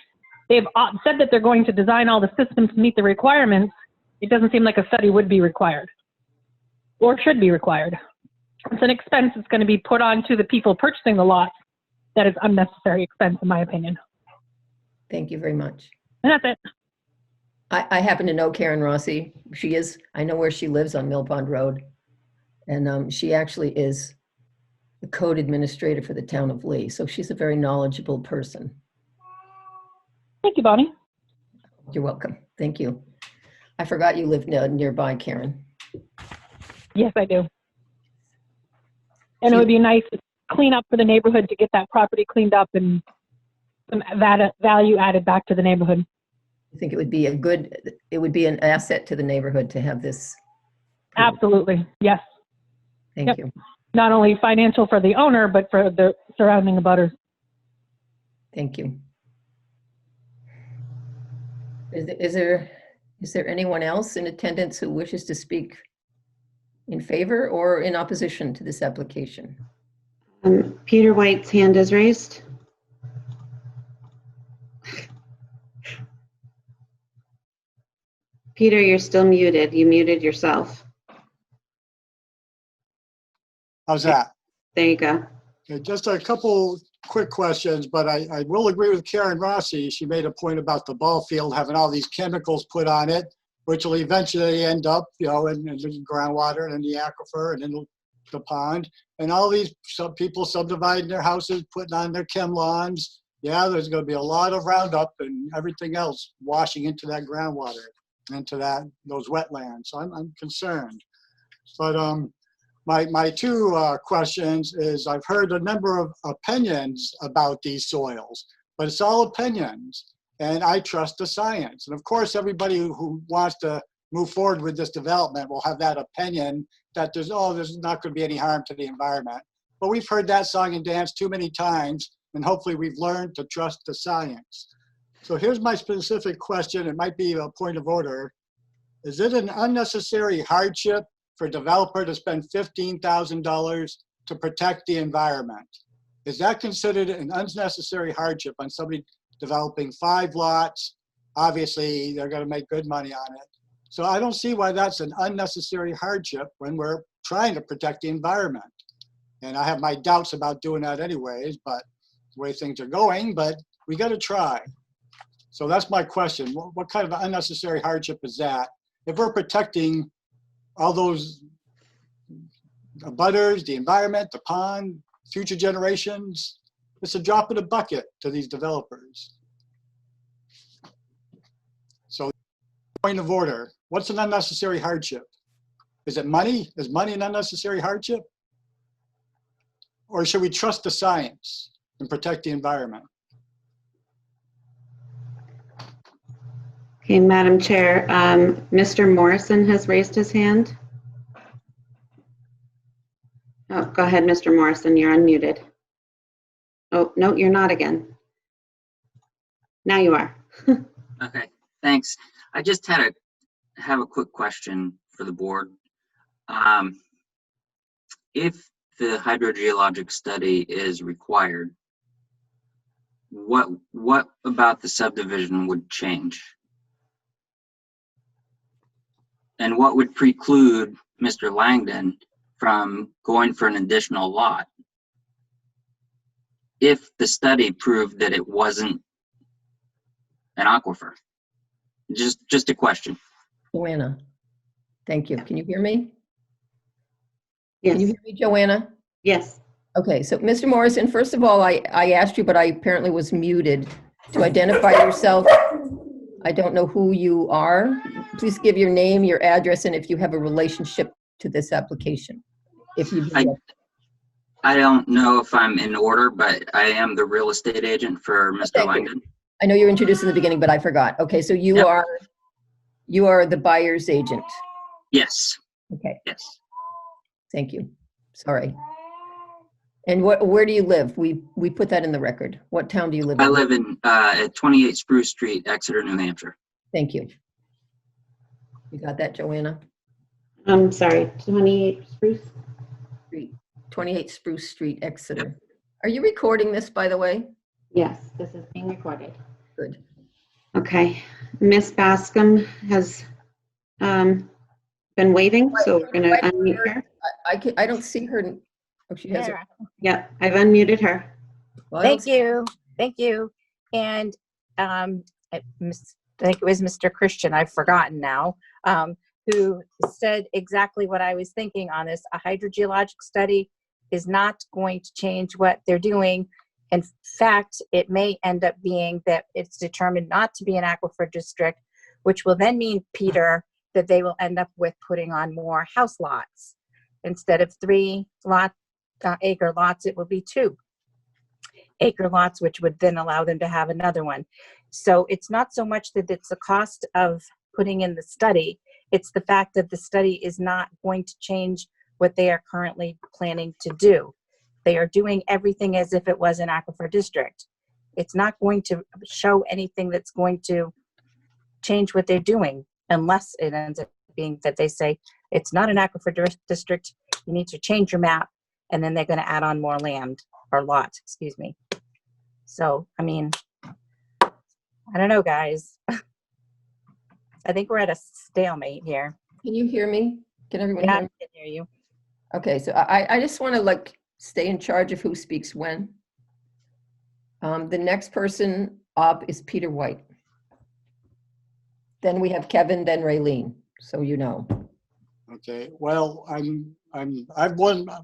they've said that they're going to design all the systems to meet the requirements. It doesn't seem like a study would be required or should be required. It's an expense that's going to be put on to the people purchasing the lots that is unnecessary expense, in my opinion. Thank you very much. And that's it. I happen to know Karen Rossi. I know where she lives on Mill Pond Road. And she actually is the code administrator for the town of Lee. So she's a very knowledgeable person. Thank you, Bonnie. You're welcome. Thank you. I forgot you lived nearby, Karen. Yes, I do. And it would be nice to clean up for the neighborhood to get that property cleaned up and some value added back to the neighborhood. I think it would be an asset to the neighborhood to have this. Absolutely. Yes. Thank Yep. you. Not only financial for the owner, but for the surrounding abutters. Thank you. Is there anyone else in attendance who wishes to speak in favor or in opposition to this application? Peter White's hand is raised. Peter, you're still muted. You muted yourself. How's that? There you go. Okay, just a couple quick questions, but I will agree with Karen Rossi. She made a point about the ball field having all these chemicals put on it, which will eventually end up, in the groundwater and in the aquifer and in the pond. And all these people subdividing their houses, putting on their chem lawns. Yeah, there's going to be a lot of Roundup and everything else washing into that groundwater, into those wetlands. So I'm concerned. But my two questions is I've heard a number of opinions about these soils, but it's all opinions, and I trust the science. And of course, everybody who wants to move forward with this development will have that opinion that there's not going to be any harm to the environment. But we've heard that song and dance too many times, and hopefully we've learned to trust the science. So here's my specific question. It might be a point of order. Is it an unnecessary hardship for a developer to spend $15,000 to protect the environment? Is that considered an unnecessary hardship on somebody developing 5 lots? Obviously, they're going to make good money on it. So I don't see why that's an unnecessary hardship when we're trying to protect the environment. And I have my doubts about doing that anyways, but the way things are going, but we got to try. So that's my question. What kind of unnecessary hardship is that? If we're protecting all those abutters, the environment, the pond, future generations, it's a drop in the bucket to these developers. So, point of order, what's an unnecessary hardship? Is it money? Is money an unnecessary hardship? Or should we trust the science and protect the environment? Okay, Madam Chair, Mr. Morrison has raised his hand. Oh, go ahead, Mr. Morrison, you're unmuted. Oh, no, you're not again. Now you are. Okay, thanks. I just have a quick question for the board. If the hydrogeologic study is required, what about the subdivision would change? And what would preclude Mr. Langdon from going for an additional lot if the study proved that it wasn't an aquifer? Just a question. Joanna, thank you. Can you hear me? Yes. Can you hear me, Joanna? Yes. Okay, so Mr. Morrison, first of all, I asked you, but I apparently was muted. To identify yourself, I don't know who you are. Please give your name, your address, and if you have a relationship to this application. If you do. I don't know if I'm in order, but I am the real estate agent for Mr. Thank you. Langdon. I know you're introduced in the beginning, but I forgot. Okay, so you Yep. are the buyer's agent. Yes. Okay, Yes. thank you. Sorry. And where do you live? We put that in the record. What town do you live in? I live in at 28 Spruce Street, Exeter, New Hampshire. Thank you. You got that, Joanna? I'm sorry, 28 Spruce? Street, 28 Spruce Street, Exeter. Yep. Are you recording this, by the way? Yes, this is being recorded. Good. Okay, Miss Bascom has been waving, so we're going to unmute her. I don't see her. Oh, she has. There. Yeah, I've unmuted her. Well, I don't Thank you. And I think it was Mr. Christian, I've forgotten now, who said exactly what I was thinking on this. A hydrogeologic study is not going to change what they're doing. In fact, it may end up being that it's determined not to be an aquifer district, which will then mean, Peter, that they will end up with putting on more house lots. Instead of 3 acre lots, it will be 2 acre lots, which would then allow them to have another one. So it's not so much that it's the cost of putting in the study, it's the fact that the study is not going to change what they are currently planning to do. They are doing everything as if it was an aquifer district. It's not going to show anything that's going to change what they're doing, unless it ends up being that they say it's not an aquifer district, you need to change your map, and then they're going to add on more land or lot, excuse me. So, I mean, I don't know, guys. I think we're at a stalemate here. Can you hear me? Can everyone Yeah, I hear me? can hear you. Okay, so I just want to stay in charge of who speaks when. The next person up is Peter White. Then we have Kevin, then Raylene, so you know. Okay, well,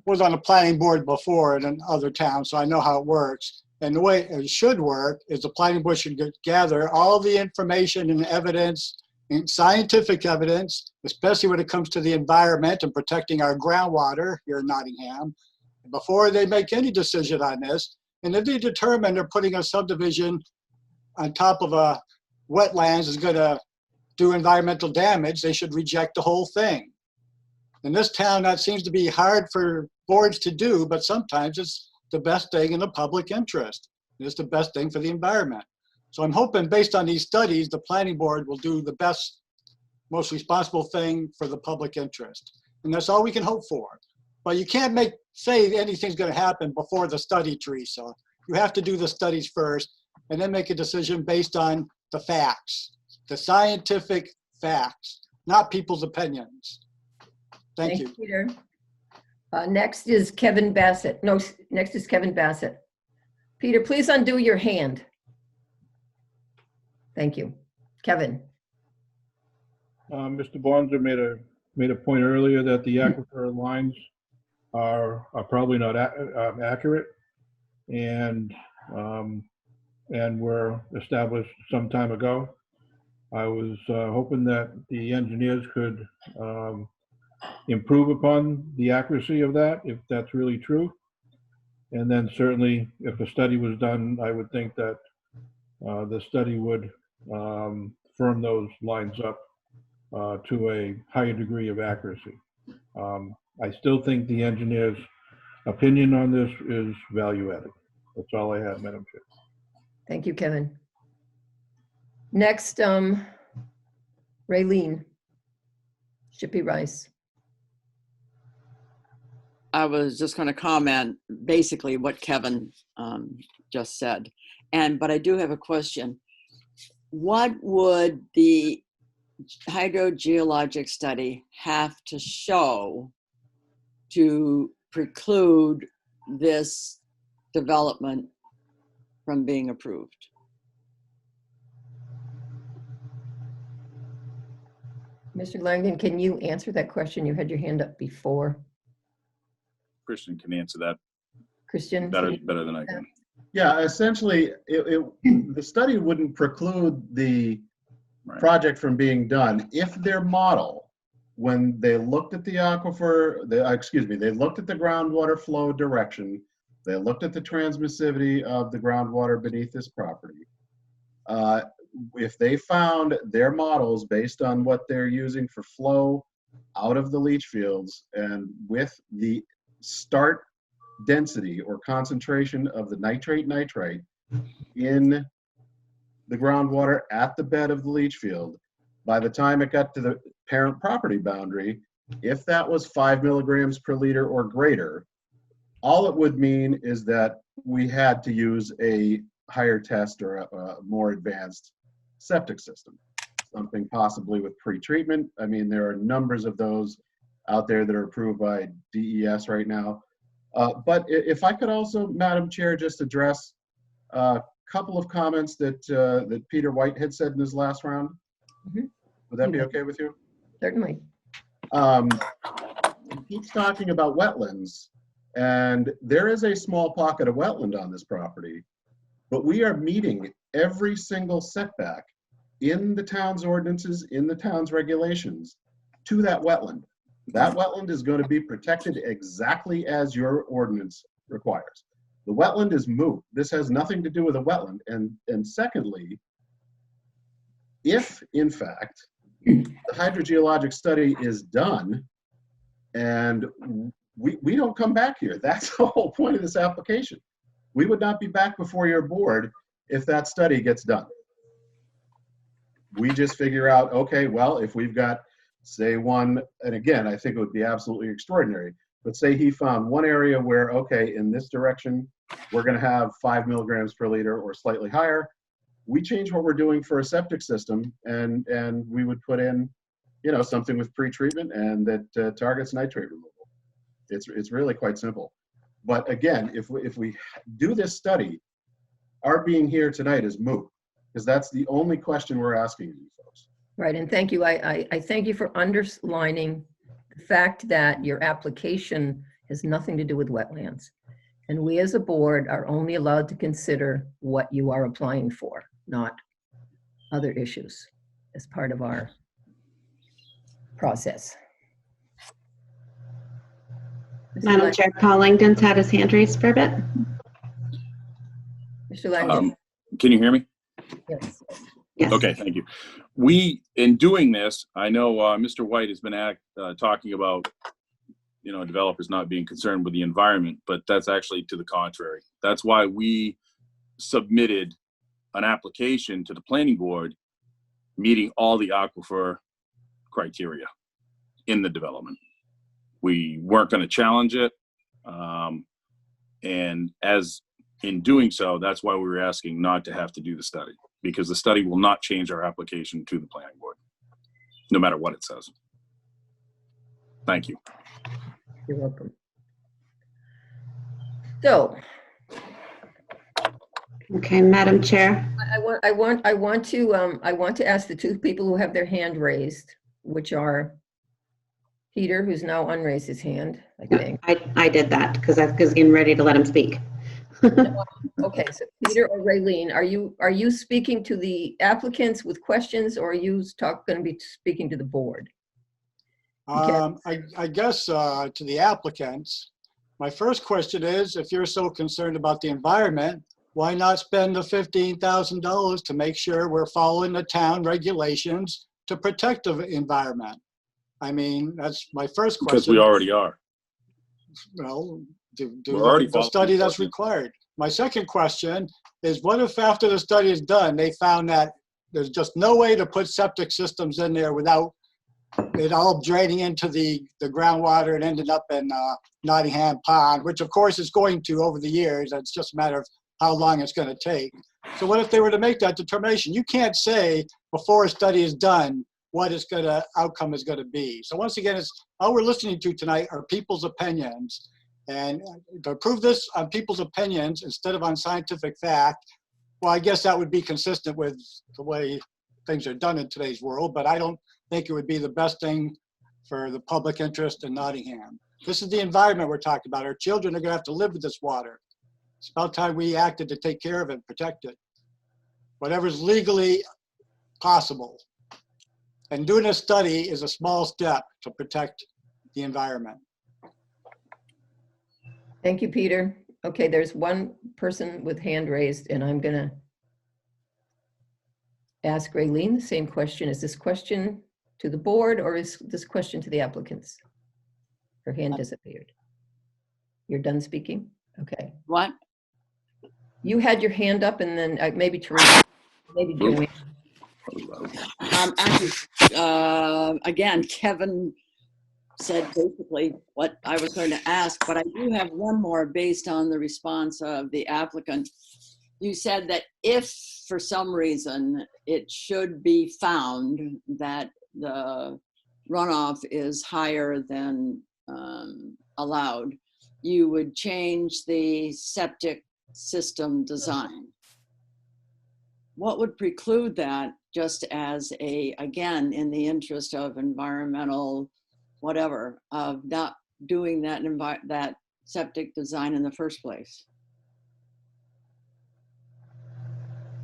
was on a planning board before in other towns, so I know how it works. And the way it should work is the planning board should gather all the information and evidence, and scientific evidence, especially when it comes to the environment and protecting our groundwater here in Nottingham, before they make any decision on this. And if they determine they're putting a subdivision on top of a wetlands is going to do environmental damage, they should reject the whole thing. In this town, that seems to be hard for boards to do, but sometimes it's the best thing in the public interest. It's the best thing for the environment. So I'm hoping based on these studies, the planning board will do the best, most responsible thing for the public interest. And that's all we can hope for. But you can't say anything's going to happen before the study, Teresa. You have to do the studies first and then make a decision based on the facts, the scientific facts, not people's opinions. Thank you. Peter. Next is Kevin Bassett. No, next is Kevin Bassett. Peter, please undo your hand. Thank you. Kevin. Mr. Bonzer made a point earlier that the aquifer lines are probably not accurate, and were established some time ago. I was hoping that the engineers could improve upon the accuracy of that, if that's really true. And then certainly, if a study was done, I would think that the study would firm those lines up to a higher degree of accuracy. I still think the engineer's opinion on this is value added. That's all I have, Madam Chair. Thank you, Kevin. Next, Raylene Shippey Rice. I was just going to comment basically what Kevin just said. But I do have a question. What would the hydrogeologic study have to show to preclude this development from being approved? Mr. Langdon, can you answer that question? You had your hand up before. Christian can answer that Christian? better than I can. Yeah, essentially, the study wouldn't preclude the Right. project from being done if their model, when they looked at the aquifer, they looked at the groundwater flow direction, they looked at the transmissivity of the groundwater beneath this property. If they found their models based on what they're using for flow out of the leach fields and with the start density or concentration of the nitrite in the groundwater at the bed of the leach field, by the time it got to the parent property boundary, if that was 5 milligrams per liter or greater, all it would mean is that we had to use a higher test or a more advanced septic system, something possibly with pre-treatment. I mean, there are numbers of those out there that are approved by DES right now. But if I could also, Madam Chair, just address a couple of comments that Peter White had said in his last round. Mhm. Would that be okay with you? Certainly. He keeps talking about wetlands, and there is a small pocket of wetland on this property, but we are meeting every single setback in the town's ordinances, in the town's regulations to that wetland. That wetland is going to be protected exactly as your ordinance requires. The wetland is moot. This has nothing to do with a wetland. And secondly, if in fact the hydrogeologic study is done and we don't come back here, that's the whole point of this application. We would not be back before your board if that study gets done. We just figure out, okay, well, if we've got, say, one, and again, I think it would be absolutely extraordinary, but say he found one area where, okay, in this direction, we're going to have 5 milligrams per liter or slightly higher. We change what we're doing for a septic system, and we would put in, you know, something with pre-treatment and that targets nitrate removal. It's really quite simple. But again, if we do this study, our being here tonight is moot, because that's the only question we're asking you folks. Right, and thank you. I thank you for underlining the fact that your application has nothing to do with wetlands. And we as a board are only allowed to consider what you are applying for, not other issues as part of our process. Madam Chair, Paul Langdon's had his hand raised for a bit. Mr. Langdon. Can you hear me? Yes. Yes. Okay, thank you. We, in doing this, I know Mr. White has been talking about, you know, developers not being concerned with the environment, but that's actually to the contrary. That's why we submitted an application to the planning board meeting all the aquifer criteria in the development. We weren't going to challenge it. And as in doing so, that's why we were asking not to have to do the study, because the study will not change our application to the planning board, no matter what it says. Thank you. You're welcome. So, Okay, Madam Chair. I want to ask the two people who have their hand raised, which are Peter, who's now unraised his hand, I think. I did that because I was getting ready to let him speak. Okay, so Peter or Raylene, are you speaking to the applicants with questions, or are you going to be speaking to the board? I guess to the applicants, my first question is, if you're so concerned about the environment, why not spend the $15,000 to make sure we're following the town regulations to protect the environment? I mean, that's my first question. Because we already are. Well, do We're already the following study the that's ordinance. required. My second question is, what if after the study is done, they found that there's just no way to put septic systems in there without it all draining into the groundwater and ending up in Nottingham Pond, which of course is going to over the years. It's just a matter of how long it's going to take. So what if they were to make that determination? You can't say before a study is done what outcome is going to be. So once again, it's all we're listening to tonight are people's opinions. And to prove this on people's opinions instead of on scientific fact, well, I guess that would be consistent with the way things are done in today's world, but I don't think it would be the best thing for the public interest in Nottingham. This is the environment we're talking about. Our children are going to have to live with this water. It's about time we acted to take care of it and protect it. Whatever's legally possible. And doing a study is a small step to protect the environment. Thank you, Peter. Okay, there's one person with hand raised, and I'm gonna ask Raylene the same question. Is this question to the board or is this question to the applicants? Her hand disappeared. You're done speaking? Okay. What? You had your hand up and then maybe Teresa, maybe Joanne. Actually, again, Kevin said basically what I was going to ask, but I do have one more based on the response of the applicant. You said that if for some reason it should be found that the runoff is higher than allowed, you would change the septic system design. What would preclude that, just as again, in the interest of environmental whatever, of not doing that septic design in the first place?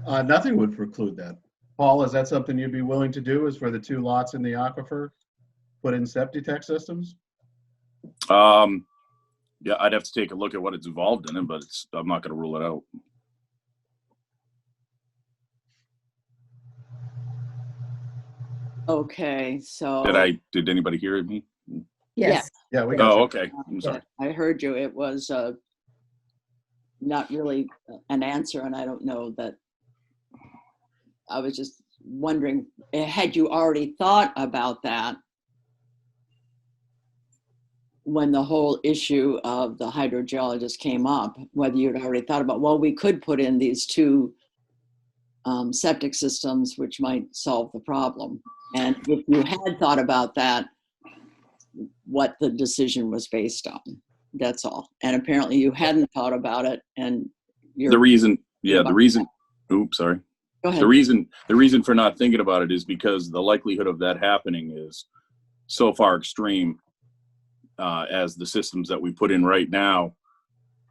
Nothing would preclude that. Paul, is that something you'd be willing to do, is for the 2 lots in the aquifer, put in septic systems? Yeah, I'd have to take a look at what it's involved in it, but I'm not going to rule it out. Okay, so. Did anybody hear me? Yes. Yeah, we got Oh, you. okay. I'm sorry. I heard you. It was not really an answer, and I don't know that. I was just wondering, had you already thought about that when the whole issue of the hydrogeologist came up, whether you'd already thought about, well, we could put in these 2 septic systems, which might solve the problem. And if you had thought about that, what the decision was based on, that's all. And apparently you hadn't thought about it, and The reason, oops, sorry. Go ahead. The reason for not thinking about it is because the likelihood of that happening is so far extreme, as the systems that we put in right now,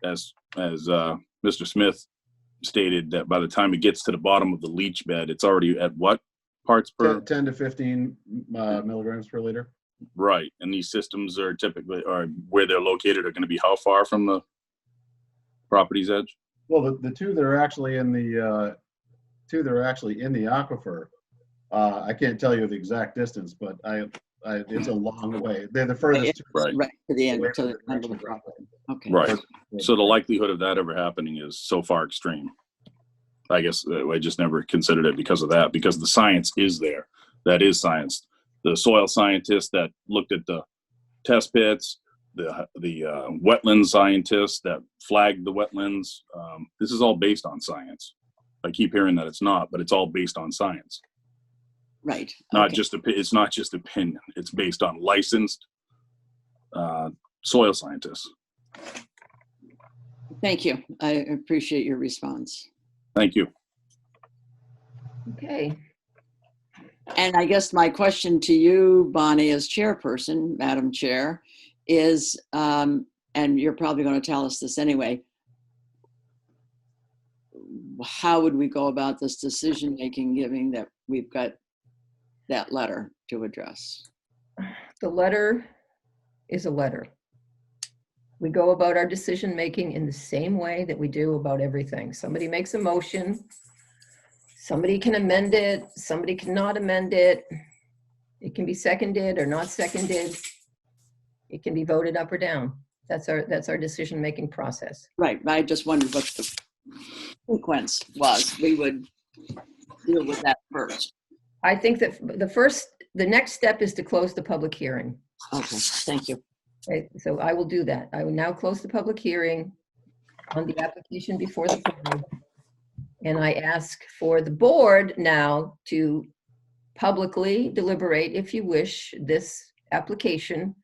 as Mr. Smith stated, that by the time it gets to the bottom of the leach bed, it's already at what parts per? 10 to 15 milligrams per liter. Right, and these systems are typically, or where they're located, are going to be how far from the property's edge? Well, the 2 that are actually in the aquifer, I can't tell you the exact distance, but it's a long way. They're the furthest. Right. Right to the end, away to from the the end of the direction of property. Okay. Right. So the likelihood of that ever happening is so far extreme. I guess I just never considered it because of that, because the science is there. That is science. The soil scientists that looked at the test pits, the wetland scientists that flagged the wetlands. This is all based on science. I keep hearing that it's not, but it's all based on science. Right. Not Okay. just it's not just opinion. It's based on licensed soil scientists. Thank you. I appreciate your response. Thank you. Okay. And I guess my question to you, Bonnie, as chairperson, Madam Chair, is, and you're probably going to tell us this anyway, how would we go about this decision making, given that we've got that letter to address? The letter is a letter. we go about our decision-making in the same way that we do about everything. Somebody makes a motion, somebody can amend it, somebody cannot amend it. It can be seconded or not seconded. It can be voted up or down. That's our decision-making process. Right, I just wondered what the sequence was. We would deal with that first. I think that the next step is to close the public hearing. Okay, thank you. Okay, so I will do that. I will now close the public hearing on the application before the board. And I ask for the board now to publicly deliberate, if you wish, this application,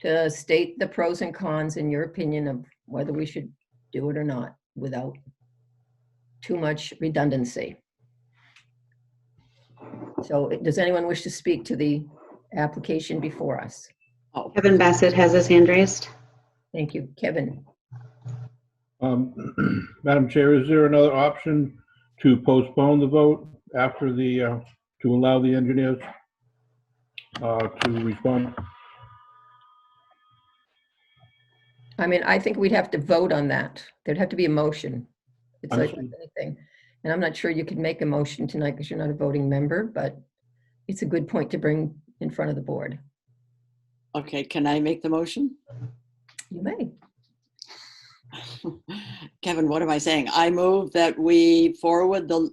to state the pros and cons in your opinion of whether we should do it or not without too much redundancy. So does anyone wish to speak to the application before us? Oh, Kevin Bassett has his hand raised. Thank you. Kevin? Madam Chair, is there another option to postpone the vote after the, to allow the engineers to respond? I mean, I think we'd have to vote on that. There'd have to be a motion. It's like Understood. anything. And I'm not sure you can make a motion tonight because you're not a voting member, but it's a good point to bring in front of the board. okay, can I make the motion? You may. Kevin, what am I saying? I move that we forward the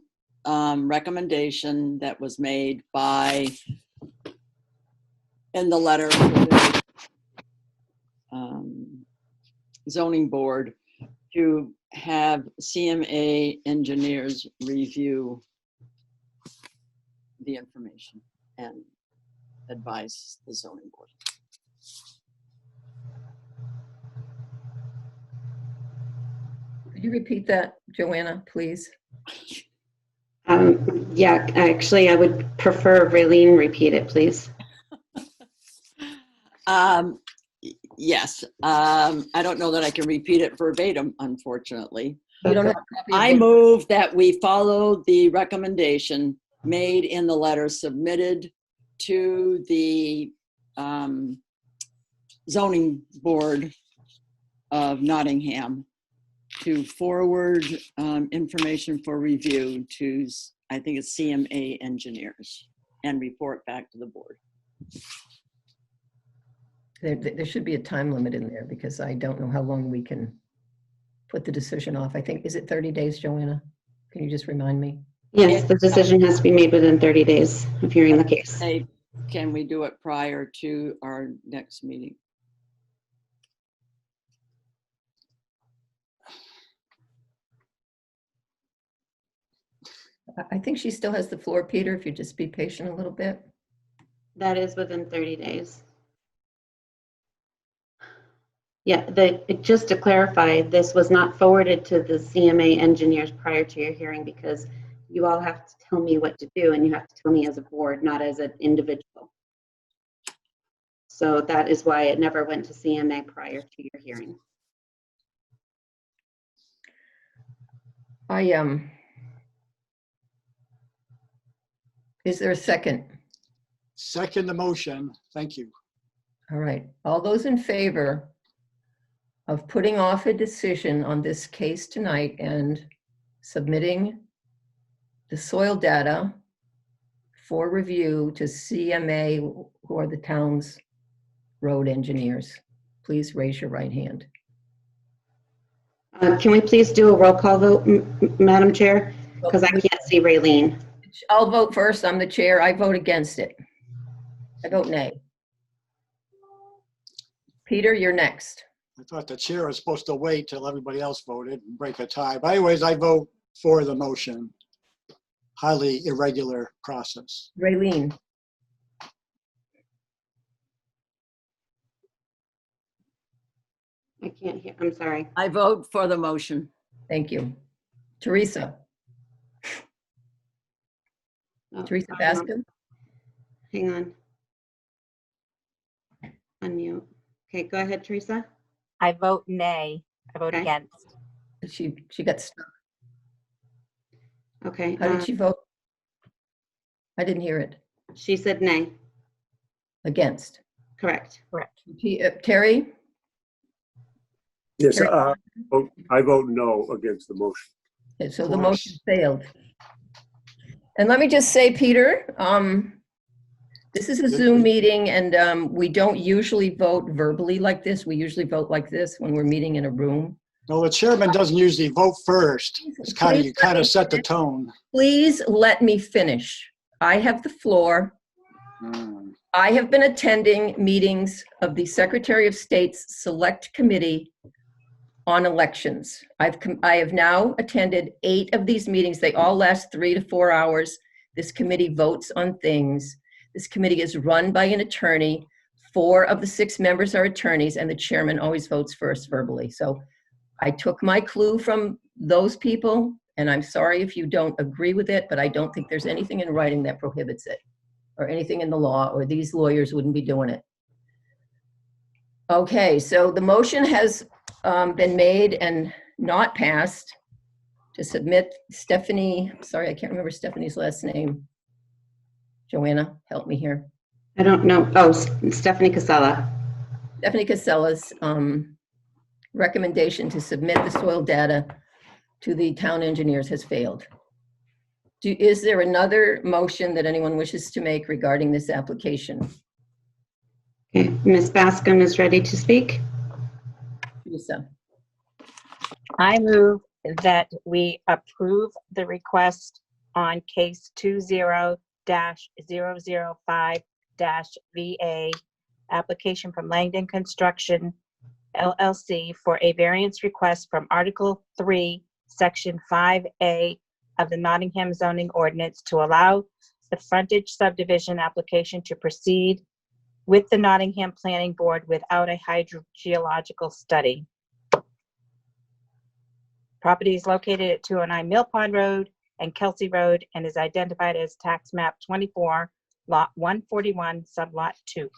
recommendation that was made by, in the letter to the zoning board, to have CMA engineers review the information and advise the zoning board. Could you repeat that, Joanna, please? Yeah, actually, I would prefer Raylene repeat it, please. Yes, I don't know that I can repeat it verbatim, unfortunately. You don't have a copy of I the- move that we follow the recommendation made in the letter submitted to the zoning board of Nottingham to forward information for review to, I think it's CMA engineers, and report back to the board. There should be a time limit in there because I don't know how long we can put the decision off. I think, is it 30 days, Joanna? Can you just remind me? Yes, the decision has to be made within 30 days of hearing the case. Hey, can we do it prior to our next meeting? I think she still has the floor, Peter, if you just be patient a little bit. That is within 30 days. Yeah, just to clarify, this was not forwarded to the CMA engineers prior to your hearing because you all have to tell me what to do and you have to tell me as a board, not as an individual. So that is why it never went to CMA prior to your hearing. Is there a second? Second the motion. Thank you. All right. All those in favor of putting off a decision on this case tonight and submitting the soil data for review to CMA, who are the town's road engineers, please raise your right hand. Can we please do a roll call vote, Madam Chair? Because I can't see Raylene. I'll vote first. I'm the chair. I vote against it. I vote nay. Peter, you're next. I thought the chair was supposed to wait till everybody else voted and break a tie. But anyways, I vote for the motion. Highly irregular process. Raylene, I can't hear, I'm sorry. I vote for the motion. thank you. Teresa, Oh, Teresa hang on. Baskin, Hang on. Unmute. Okay, go ahead, Teresa. I vote nay. I vote Okay. against. she got stuck. Okay, How did she vote? I didn't hear it. she said nay. Against. Correct. Correct. Terry, Yes, Terry? I vote no against the motion. Okay, so Of the course. motion failed. And let me just say, Peter, this is a Zoom meeting, and we don't usually vote verbally like this. We usually vote like this when we're meeting in a room. No, the chairman doesn't usually vote first. It's kind of, you kind of set the tone. Please let me finish. I have the floor. I have been attending meetings of the Secretary of State's Select Committee on Elections. I have now attended 8 of these meetings. They all last 3 to 4 hours. This committee votes on things. This committee is run by an attorney. 4 of the 6 members are attorneys, and the chairman always votes first verbally. So I took my clue from those people, and I'm sorry if you don't agree with it, but I don't think there's anything in writing that prohibits it, or anything in the law, or these lawyers wouldn't be doing it. Okay, so the motion has been made and not passed to submit Stephanie, sorry, I can't remember Stephanie's last name. Joanna, help me here. I don't know. Oh, Stephanie Casella. Stephanie Casella's recommendation to submit the soil data to the town engineers has failed. Is there another motion that anyone wishes to make regarding this application? Okay, Ms. Bascom is ready to speak. Lisa. I move that we approve the request on case 20-005-VA, application from Langdon Construction LLC for a variance request from Article 3, Section 5A of the Nottingham zoning ordinance to allow the frontage subdivision application to proceed with the Nottingham Planning Board without a hydrogeological study. Property is located at 209 Mill Pond Road and Kelsey Road and is identified as tax map 24, lot 141, sublot 2.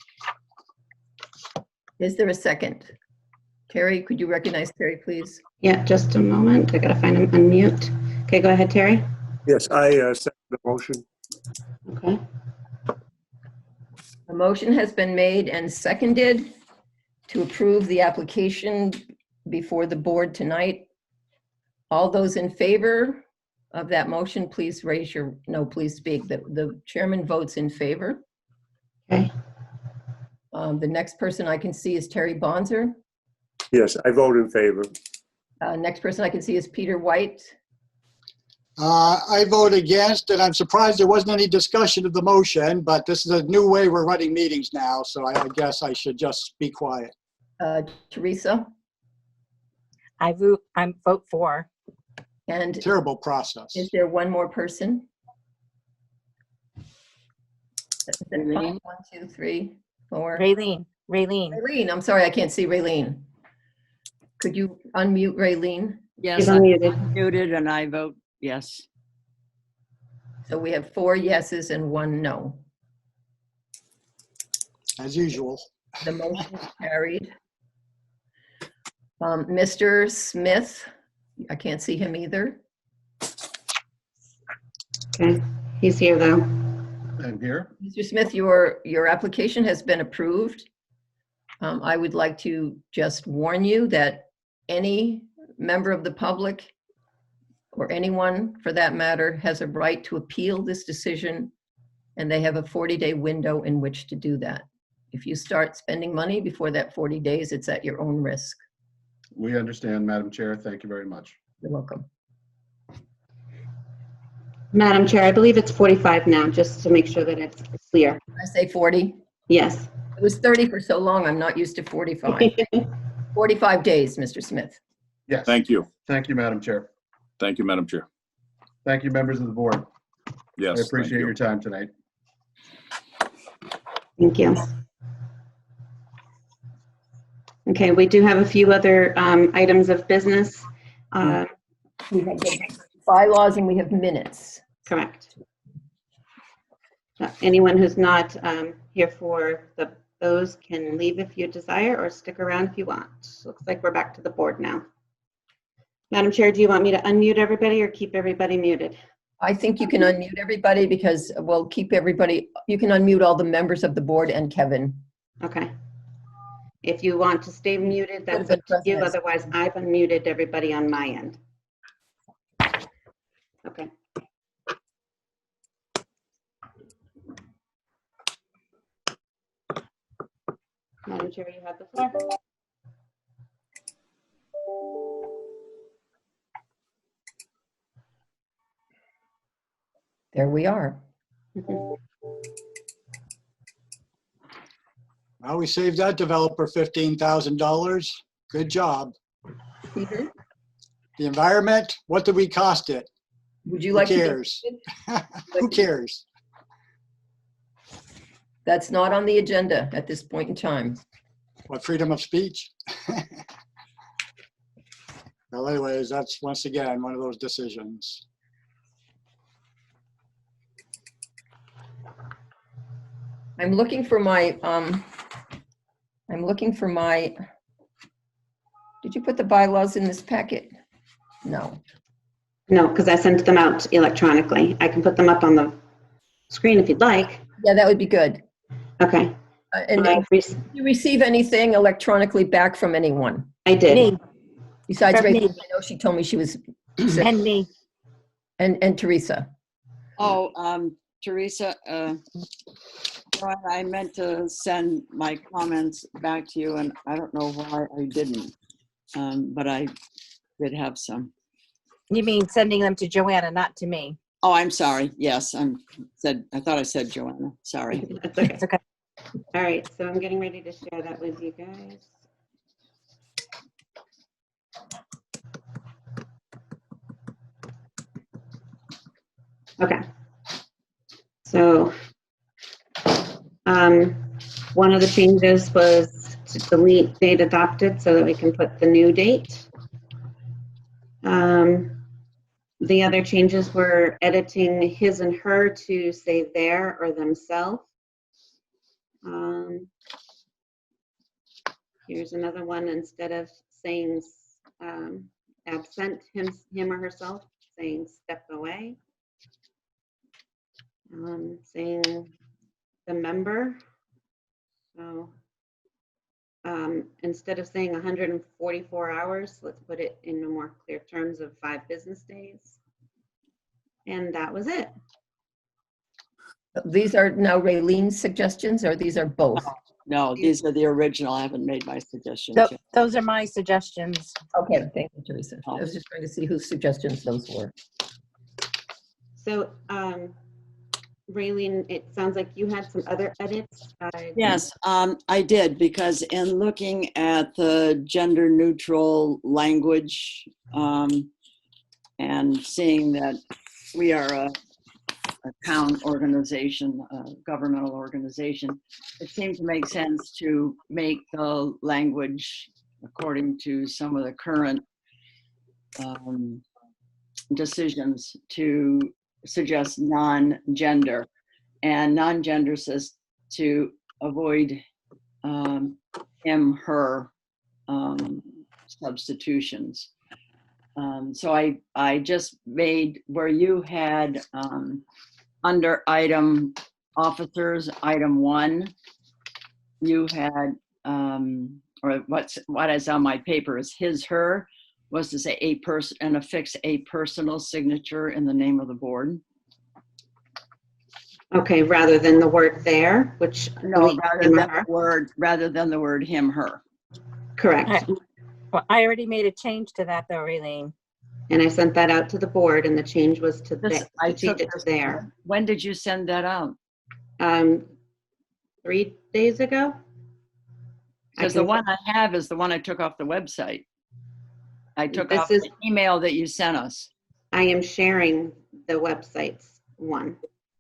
Is there a second? Terry, could you recognize Terry, please? Yeah, just a moment. I gotta find him, unmute. Okay, go ahead, Terry. Yes, I second the motion. Okay. A motion has been made and seconded to approve the application before the board tonight. All those in favor of that motion, please raise your, no, please speak. The chairman votes in favor. Okay. The next person I can see is Terry Bonzer. Yes, I vote in favor. Next person I can see is Peter White. I vote against, and I'm surprised there wasn't any discussion of the motion, but this is a new way we're running meetings now, so I guess I should just be quiet. Teresa. I vote for. And Terrible process. is there one more person? Raylene. 1, 2, 3, 4. Raylene. Raylene, I'm sorry, I can't see Raylene. Could you unmute Raylene? Yes, She's I'm unmuted. muted and I vote yes. So we have 4 yeses and 1 no. As usual. The motion is carried. Mr. Smith, I can't see him either. Okay, he's here though. I'm here. Mr. Smith, your application has been approved. I would like to just warn you that any member of the public or anyone for that matter has a right to appeal this decision, and they have a 40-day window in which to do that. If you start spending money before that 40 days, it's at your own risk. We understand, Madam Chair. Thank you very much. You're welcome. Madam Chair, I believe it's 45 now, just to make sure that it's clear. I say 40. Yes. It was 30 for so long, I'm not used to 45. 45 days, Mr. Smith. Yes. Thank you. Thank you, Madam Chair. Thank you, Madam Chair. Thank you, members of the board. Yes. I thank appreciate you. your time tonight. Thank you. Okay, we do have a few other items of business. We have the bylaws and we have minutes. Correct. Anyone who's not here for those can leave if you desire or stick around if you want. Looks like we're back to the board now. Madam Chair, do you want me to unmute everybody or keep everybody muted? I think you can unmute everybody because we'll keep everybody, you can unmute all the members of the board and Kevin. Okay. If you want to stay muted, that's Could've up to been you. president. Otherwise, I've unmuted everybody on my end. Okay. Madam Chair, you have the floor. There we are. Well, we saved that developer $15,000. Good job. Peter, The environment, what did we cost it? would you Who like to? cares? Who cares? That's not on the agenda at this point in time. What, freedom of speech? Well, anyways, that's once again one of those decisions. I'm looking for my, did you put the bylaws in this packet? No. No, because I sent them out electronically. I can put them up on the screen if you'd like. Yeah, that would be good. Okay. And did you receive anything electronically back from anyone? I did. Me, Besides From Rachel, me. I know she told me she was sick. and me. And Teresa. Oh, Teresa, Joanne, I meant to send my comments back to you, and I don't know why I didn't, but I did have some. You mean sending them to Joanna, not to me? Oh, I'm sorry. Yes, I thought I said Joanna. Sorry. That's okay. It's okay. All right, so I'm getting ready to share that with you guys. Okay. So one of the changes was to delete date adopted so that we can put the new date. The other changes were editing his and her to say their or themselves. Here's another one. Instead of saying absent, him or herself, saying step away. Saying the member. So instead of saying 144 hours, let's put it in more clear terms of 5 business days. And that was it. These are now Raylene's suggestions, or these are both? No, these are the original. I haven't made my suggestions So, yet. those are my suggestions. Okay, thank you, Teresa. I was just trying to see whose suggestions those were. So Raylene, it sounds like you had some other edits. Yes, I did, because in looking at the gender neutral language and seeing that we are a town organization, a governmental organization, it seemed to make sense to make the language according to some of the current decisions to suggest non-gender. And non-gender says to avoid him, her substitutions. So I just made where you had under item officers, item 1, you had, or what is on my paper is his, her, was to say a person and affix a personal signature in the name of the board. Okay, rather than the word there, which No, rather than the word him, her. Correct. Well, I already made a change to that though, Raylene. And I sent that out to the board, and the change was to This, there. I Change took it to there. When did you send that out? 3 days ago. Because the one I have is the one I took off the website. I took off the email that you sent us. I am sharing the website's one,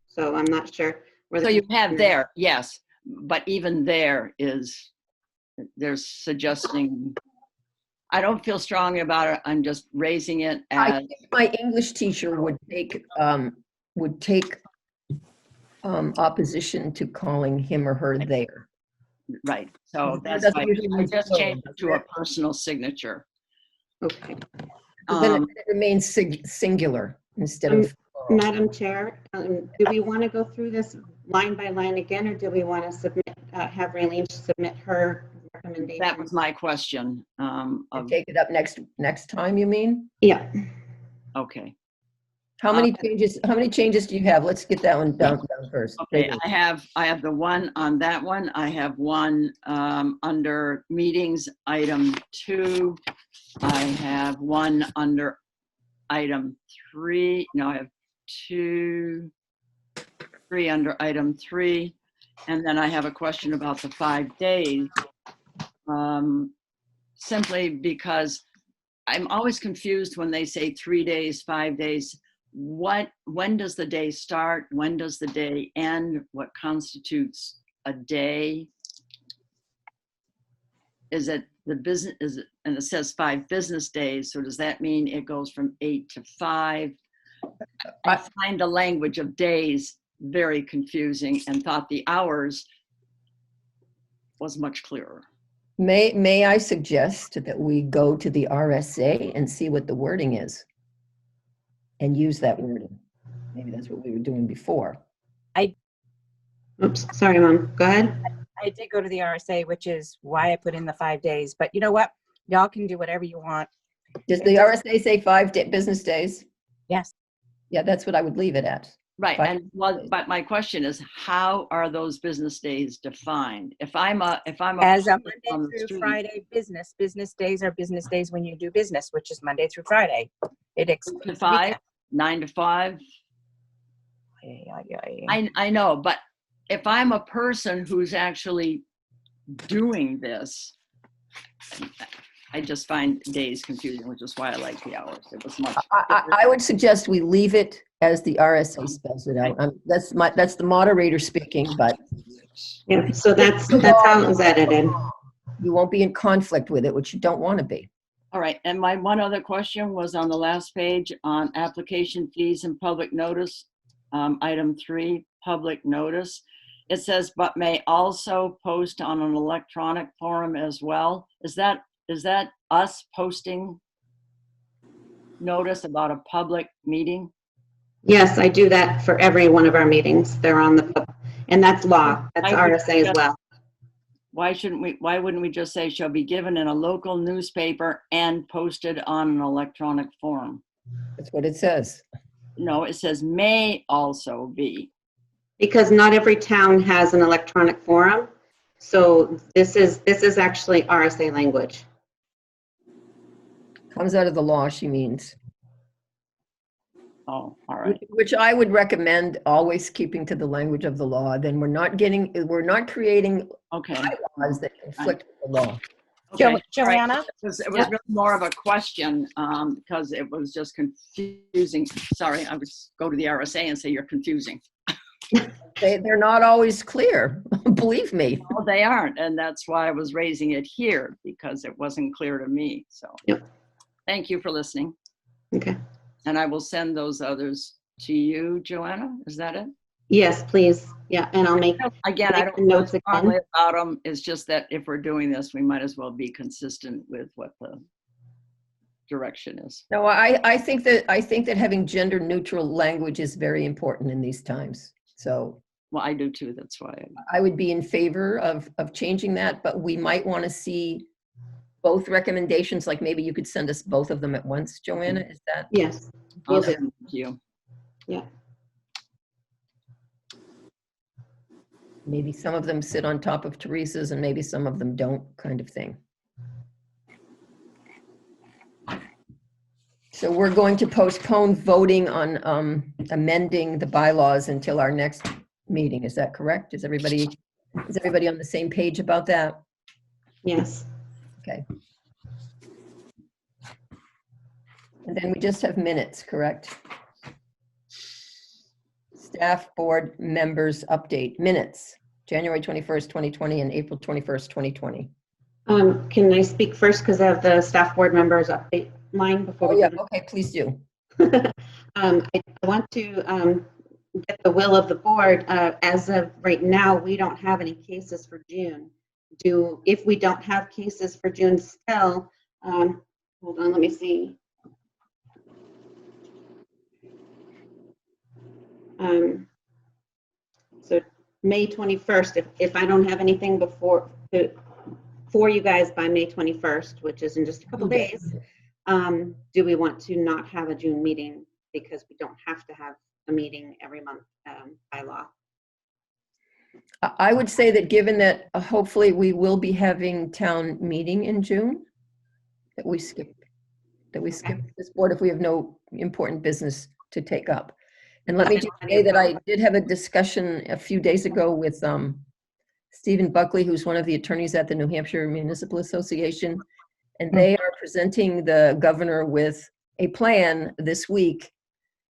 so I'm not sure. So you have there, yes, but even there is, there's suggesting, I don't feel strongly about it. I'm just raising it I as. think my English teacher would take opposition to calling him or her there. Right, so That that's doesn't why usually I mean just plural, changed it to a personal signature. Okay. Then it remains singular instead of. Madam Chair, do we want to go through this line by line again, or do we want to submit, have Raylene submit her recommendation. That was my question. And take it up next time, you mean? Yeah. Okay. How many changes do you have? Let's get that one down first. Okay, I have the one on that one. I have one under meetings, item 2. I have one under item 3. No, I have 2, 3 under item 3. And then I have a question about the 5 days. Simply because I'm always confused when they say 3 days, 5 days. When does the day start? When does the day end? What constitutes a day? Is it the business, and it says 5 business days, so does that mean it goes from 8 to 5? I find the language of days very confusing and thought the hours was much clearer. May I suggest that we go to the RSA and see what the wording is? And use that wording. Maybe that's what we were doing before. Oops, sorry, Mom. Go ahead. I did go to the RSA, which is why I put in the 5 days. But you know what? Y'all can do whatever you want. Does the RSA say 5 business days? Yes. Yeah, that's what I would leave it at. Right, 5 and but my question is, how are those business days defined? If I'm a As a person on Monday the through street- Friday business days are business days when you do business, which is Monday through Friday. It 8 to excludes 5, weekend. 9 to 5. I I know, but if I'm a person who's actually doing this, I just find days confusing, which is why I like the hours. It was much. I would suggest we leave it as the RSA spells it out. That's the moderator speaking, but Yeah, so that's how it was edited. you won't be in conflict with it, which you don't want to be. All right, and my one other question was on the last page on application fees and public notice, item 3, public notice. It says, but may also post on an electronic forum as well. Is that us posting notice about a public meeting? Yes, I do that for every one of our meetings. They're on and that's law. That's RSA as well. Why wouldn't we just say shall be given in a local newspaper and posted on an electronic form? That's what it says. No, it says may also be. Because not every town has an electronic forum. So this is actually RSA language. Comes out of the law, she means. Oh, all right. Which I would recommend always keeping to the language of the law. Then we're not creating Okay. bylaws that conflict with the law. Okay. Joanna? It was really more of a question because it was just confusing. Sorry, I would go to the RSA and say you're confusing. They're not always clear, believe me. No, they aren't, and that's why I was raising it here because it wasn't clear to me. So, Yep. Thank you for listening. Okay. And I will send those others to you, Joanna. Is that it? Yes, please. Yeah, and I'll make Again, I make don't the feel notes strongly again. about them. It's just that if we're doing this, we might as well be consistent with what the direction is. No, I think that having gender neutral language is very important in these times. So Well, I do too. That's why. I would be in favor of changing that, but we might want to see both recommendations. Like maybe you could send us both of them at once, Joanna. Is that? Yes. I'll Will do. send it to you. Yeah. Maybe some of them sit on top of Teresa's and maybe some of them don't, kind of thing. So we're going to postpone voting on amending the bylaws until our next meeting. Is that correct? Is everybody on the same page about that? Yes. Okay. And then we just have minutes, correct? Staff board members update minutes, January 21st, 2020 and April 21st, 2020. Can I speak first because I have the staff board members update line before Oh, we yeah, go? okay, please do. I want to get the will of the board. As of right now, we don't have any cases for June. If we don't have cases for June still, hold on, let me see. So May 21st, if I don't have anything before for you guys by May 21st, which is in just a couple Okay. days. Do we want to not have a June meeting because we don't have to have a meeting every month by law? I would say that given that hopefully we will be having town meeting in June, that we skip this board if we have no important business to take up. And let me just say that I did have a discussion a few days ago with Stephen Buckley, who's one of the attorneys at the New Hampshire Municipal Association, and they are presenting the governor with a plan this week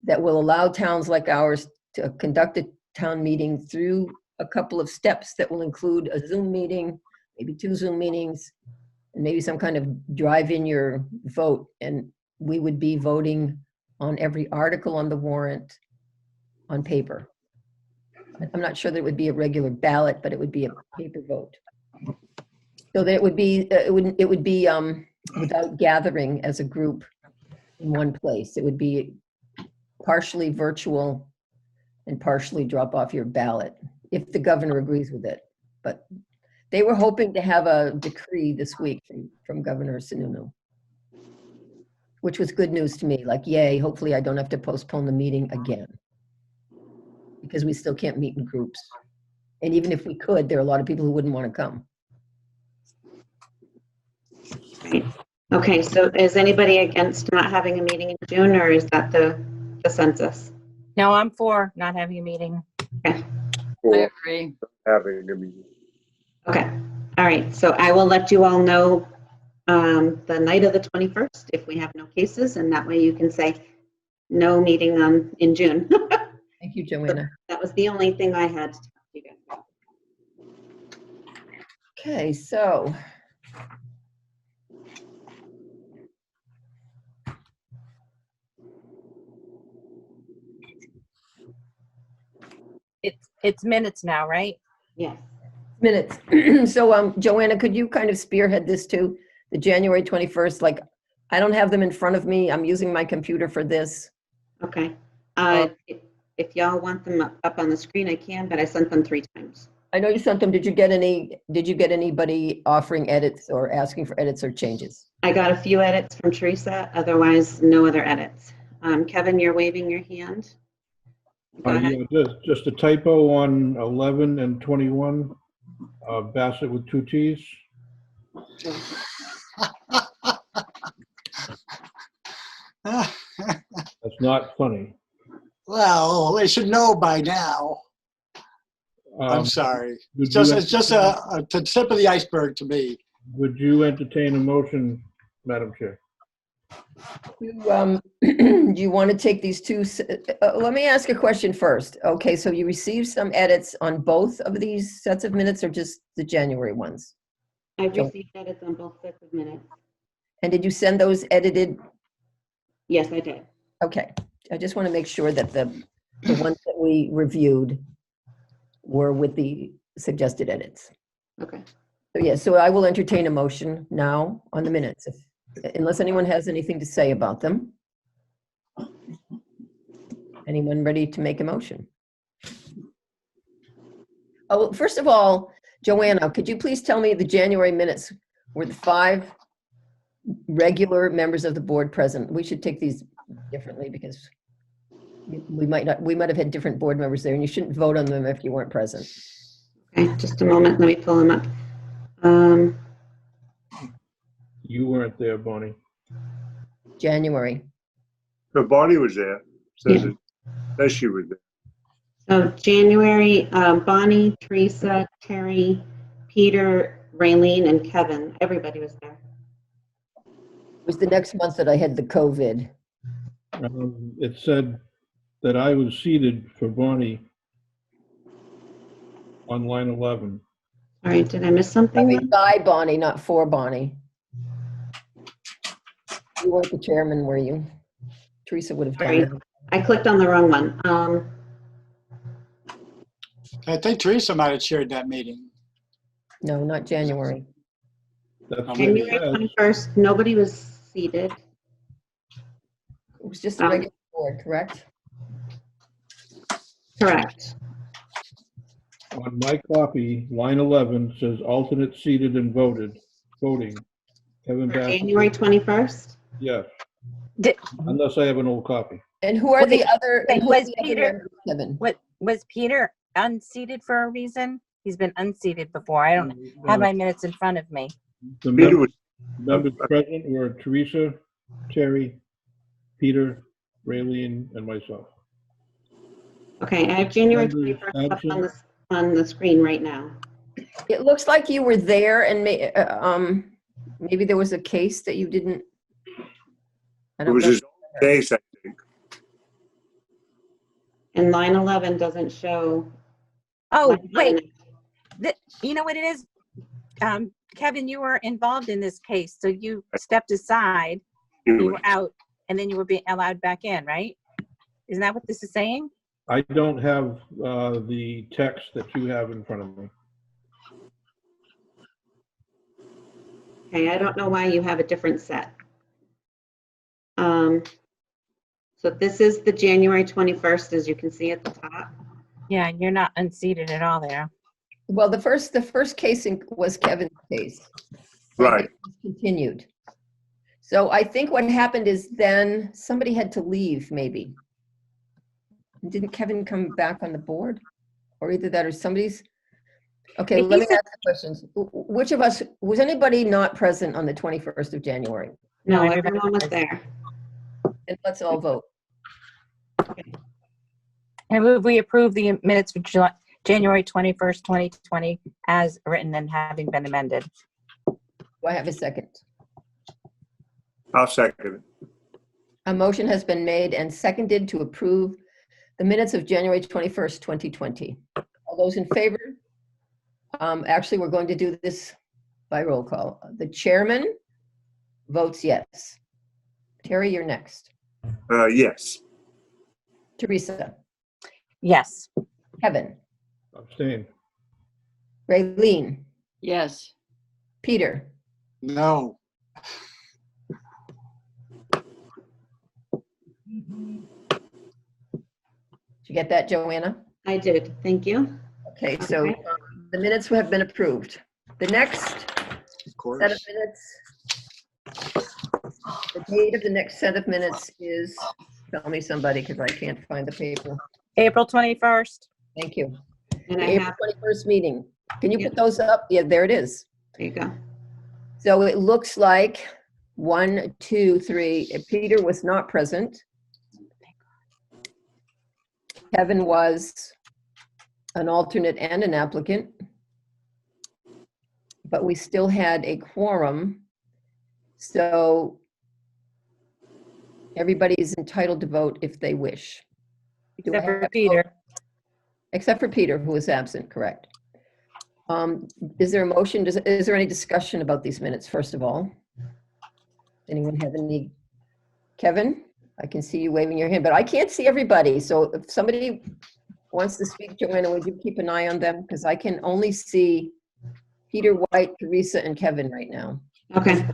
that will allow towns like ours to conduct a town meeting through a couple of steps that will include a Zoom meeting, maybe 2 Zoom meetings, and maybe some kind of drive in your vote. And we would be voting on every article on the warrant on paper. I'm not sure that it would be a regular ballot, but it would be a paper vote. So that it would be, without gathering as a group in one place. It would be partially virtual and partially drop off your ballot, if the governor agrees with it. But they were hoping to have a decree this week from Governor Sununu, which was good news to me. Like, yay, hopefully I don't have to postpone the meeting again, because we still can't meet in groups. And even if we could, there are a lot of people who wouldn't want to come. Okay, so is anybody against not having a meeting in June, or is that the census? No, I'm for not having a meeting. I For agree. having a meeting. Okay, all right, so I will let you all know the night of the 21st if we have no cases, and that way you can say no meeting in June. Thank you, Joanna. That was the only thing I had to talk to you guys about. Okay, so It's minutes now, right? Yes. minutes. So Joanna, could you kind of spearhead this too? The January 21st, like, I don't have them in front of me. I'm using my computer for this. Okay. If y'all want them up on the screen, I can, but I sent them 3 times. I know you sent them. Did you get anybody offering edits or asking for edits or changes? I got a few edits from Teresa, otherwise no other edits. Kevin, you're waving your hand. Go ahead. Yeah, just a typo on 11 and 21, Bassett with 2 T's. That's not funny. Well, they should know by now. I'm sorry. It's just a tip of the iceberg to me. Would you entertain a motion, Madam Chair? Do you want to take these two? Let me ask a question first. Okay, so you received some edits on both of these sets of minutes or just the January ones? I received edits on both sets of minutes. And did you send those edited? Yes, I did. Okay, I just want to make sure that the ones that we reviewed were with the suggested edits. Okay. So yeah, so I will entertain a motion now on the minutes, unless anyone has anything to say about them. Anyone ready to make a motion? Oh, first of all, Joanna, could you please tell me the January minutes were the 5 regular members of the board present? We should take these differently because we might have had different board members there, and you shouldn't vote on them if you weren't present. Okay, just a moment. Let me pull them up. You weren't there, Bonnie. January. So Bonnie was there. Says Yeah. that she was there. So January, Bonnie, Teresa, Terry, Peter, Raylene, and Kevin. Everybody was there. It was the next month that I had the COVID. It said that I was seated for Bonnie on line 11. All right, did I miss I something? mean, by Bonnie, not for Bonnie. You weren't the chairman, were you? Teresa would have done Sorry, it. I clicked on the wrong one. I think Teresa might have chaired that meeting. No, not January. That's what it January says. 21st, nobody was seated. It was just a regular board, correct? Correct. On my copy, line 11 says alternate seated and voted. voting. Kevin Bass. January 21st? Yes, Did, unless I have an old copy. And who are the Wait, other, and wait, who are was the other Peter- members, Kevin? what, was Peter unseated for a reason? He's been unseated before. I don't have my minutes in front of me. The Peter was, members present were Teresa, Terry, Peter, Raylene, and myself. Okay, I have January Members 21st up absent. on the screen right now. It looks like you were there and maybe there was a case that you didn't. I it don't was know. his own case, I think. And line 11 doesn't show. Oh, line wait, 11. you know what it is? Kevin, you were involved in this case, so you stepped aside, you were out, and then you were being allowed back in, right? Isn't that what this is saying? I don't have the text that you have in front of me. Okay, I don't know why you have a different set. So this is the January 21st, as you can see at the top. Yeah, you're not unseated at all there. Well, the first case was Kevin's case. Right. It was continued. So I think what happened is then somebody had to leave, maybe. Didn't Kevin come back on the board? Or either that or somebody's. Okay, If let me he's a- ask the questions. Which of us, was anybody not present on the 21st of January? No, No, everybody everyone was was. there. And let's all vote. And we approve the minutes for January 21st, 2020 as written and having been amended. Do I have a second? I'll second it. A motion has been made and seconded to approve the minutes of January 21st, 2020. All those in favor? Actually, we're going to do this by roll call. The chairman votes yes. Terry, you're next. Yes. Teresa, Yes. Kevin, Abstain. Raylene, Yes. Peter, No. did you get that, Joanna? I did, thank you. Okay, so Okay. the minutes have been approved. The next Of course. set of minutes, the date of the next set of minutes is, tell me somebody, because I can't find the paper. April 21st. Thank you. And The I April have, 21st meeting. Can you Yeah. put those up? Yeah, there it is. there you go. So it looks like 1, 2, 3. Peter was not present. Kevin was an alternate and an applicant. But we still had a quorum. So everybody is entitled to vote if they wish. Do I Except for have- Peter. Except for Peter, who was absent, correct. Is there a motion? Is there any discussion about these minutes, first of all? Anyone have any? Kevin, I can see you waving your hand, but I can't see everybody. So if somebody wants to speak, Joanna, would you keep an eye on them? Because I can only see Peter, White, Teresa, and Kevin right now. Okay,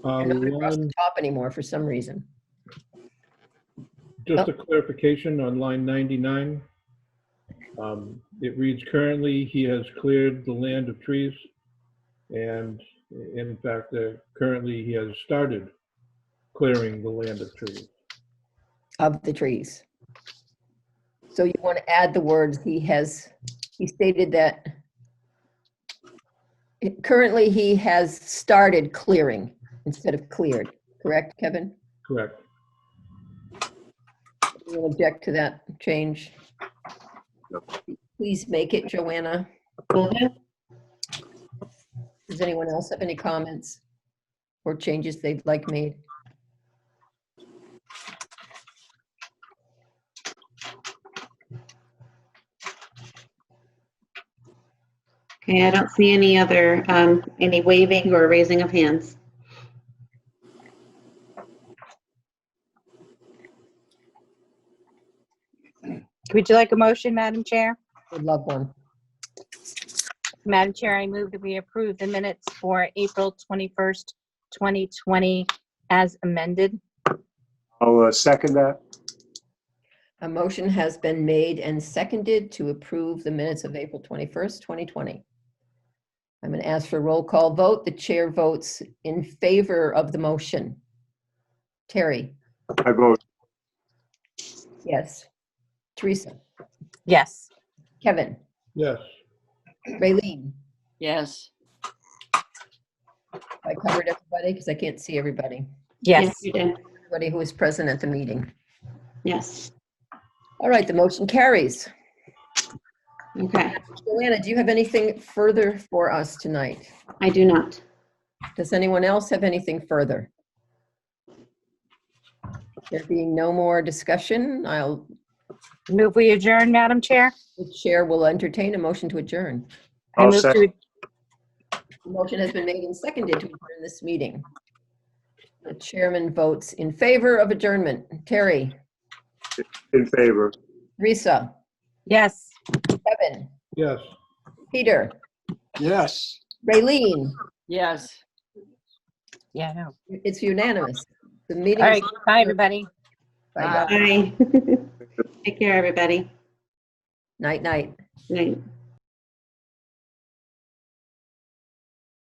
They're not across Line, the top anymore for some reason. just a clarification on line 99. It reads, currently, he has cleared the land of trees. And in fact, currently, he has started clearing the land of trees. Of the trees. So you want to add the words, he stated that currently he has started clearing instead of cleared, correct, Kevin? Correct. You object to that change? Please make it, Joanna. will do. Does anyone else have any comments or changes they'd like made? Okay, I don't see any other, any waving or raising of hands. Would you like a motion, Madam Chair? Would love one. Madam Chair, I move that we approve the minutes for April 21st, 2020 as amended. I'll second that. A motion has been made and seconded to approve the minutes of April 21st, 2020. I'm going to ask for a roll call vote. The chair votes in favor of the motion. Terry? I vote Yes. Teresa? Yes. Kevin? Yes. Raylene? Yes. I covered everybody because I can't see everybody. Yes. You did. Everybody who was present at the meeting. Yes. All right, the motion carries. Okay. Joanna, do you have anything further for us tonight? I do not. Does anyone else have anything further? There being no more discussion, Move we adjourn, Madam Chair? the chair will entertain a motion to adjourn. I I'll move second. to, The motion has been made and seconded to adjourn this meeting. The chairman votes in favor of adjournment. Terry? In favor. Teresa? yes. Kevin? Yes. Peter? Yes. Raylene? Yes. Yeah, no. It's unanimous. The meeting All is. right. Bye, everybody. Bye-bye. Bye. Take care, everybody. Night, night. Night.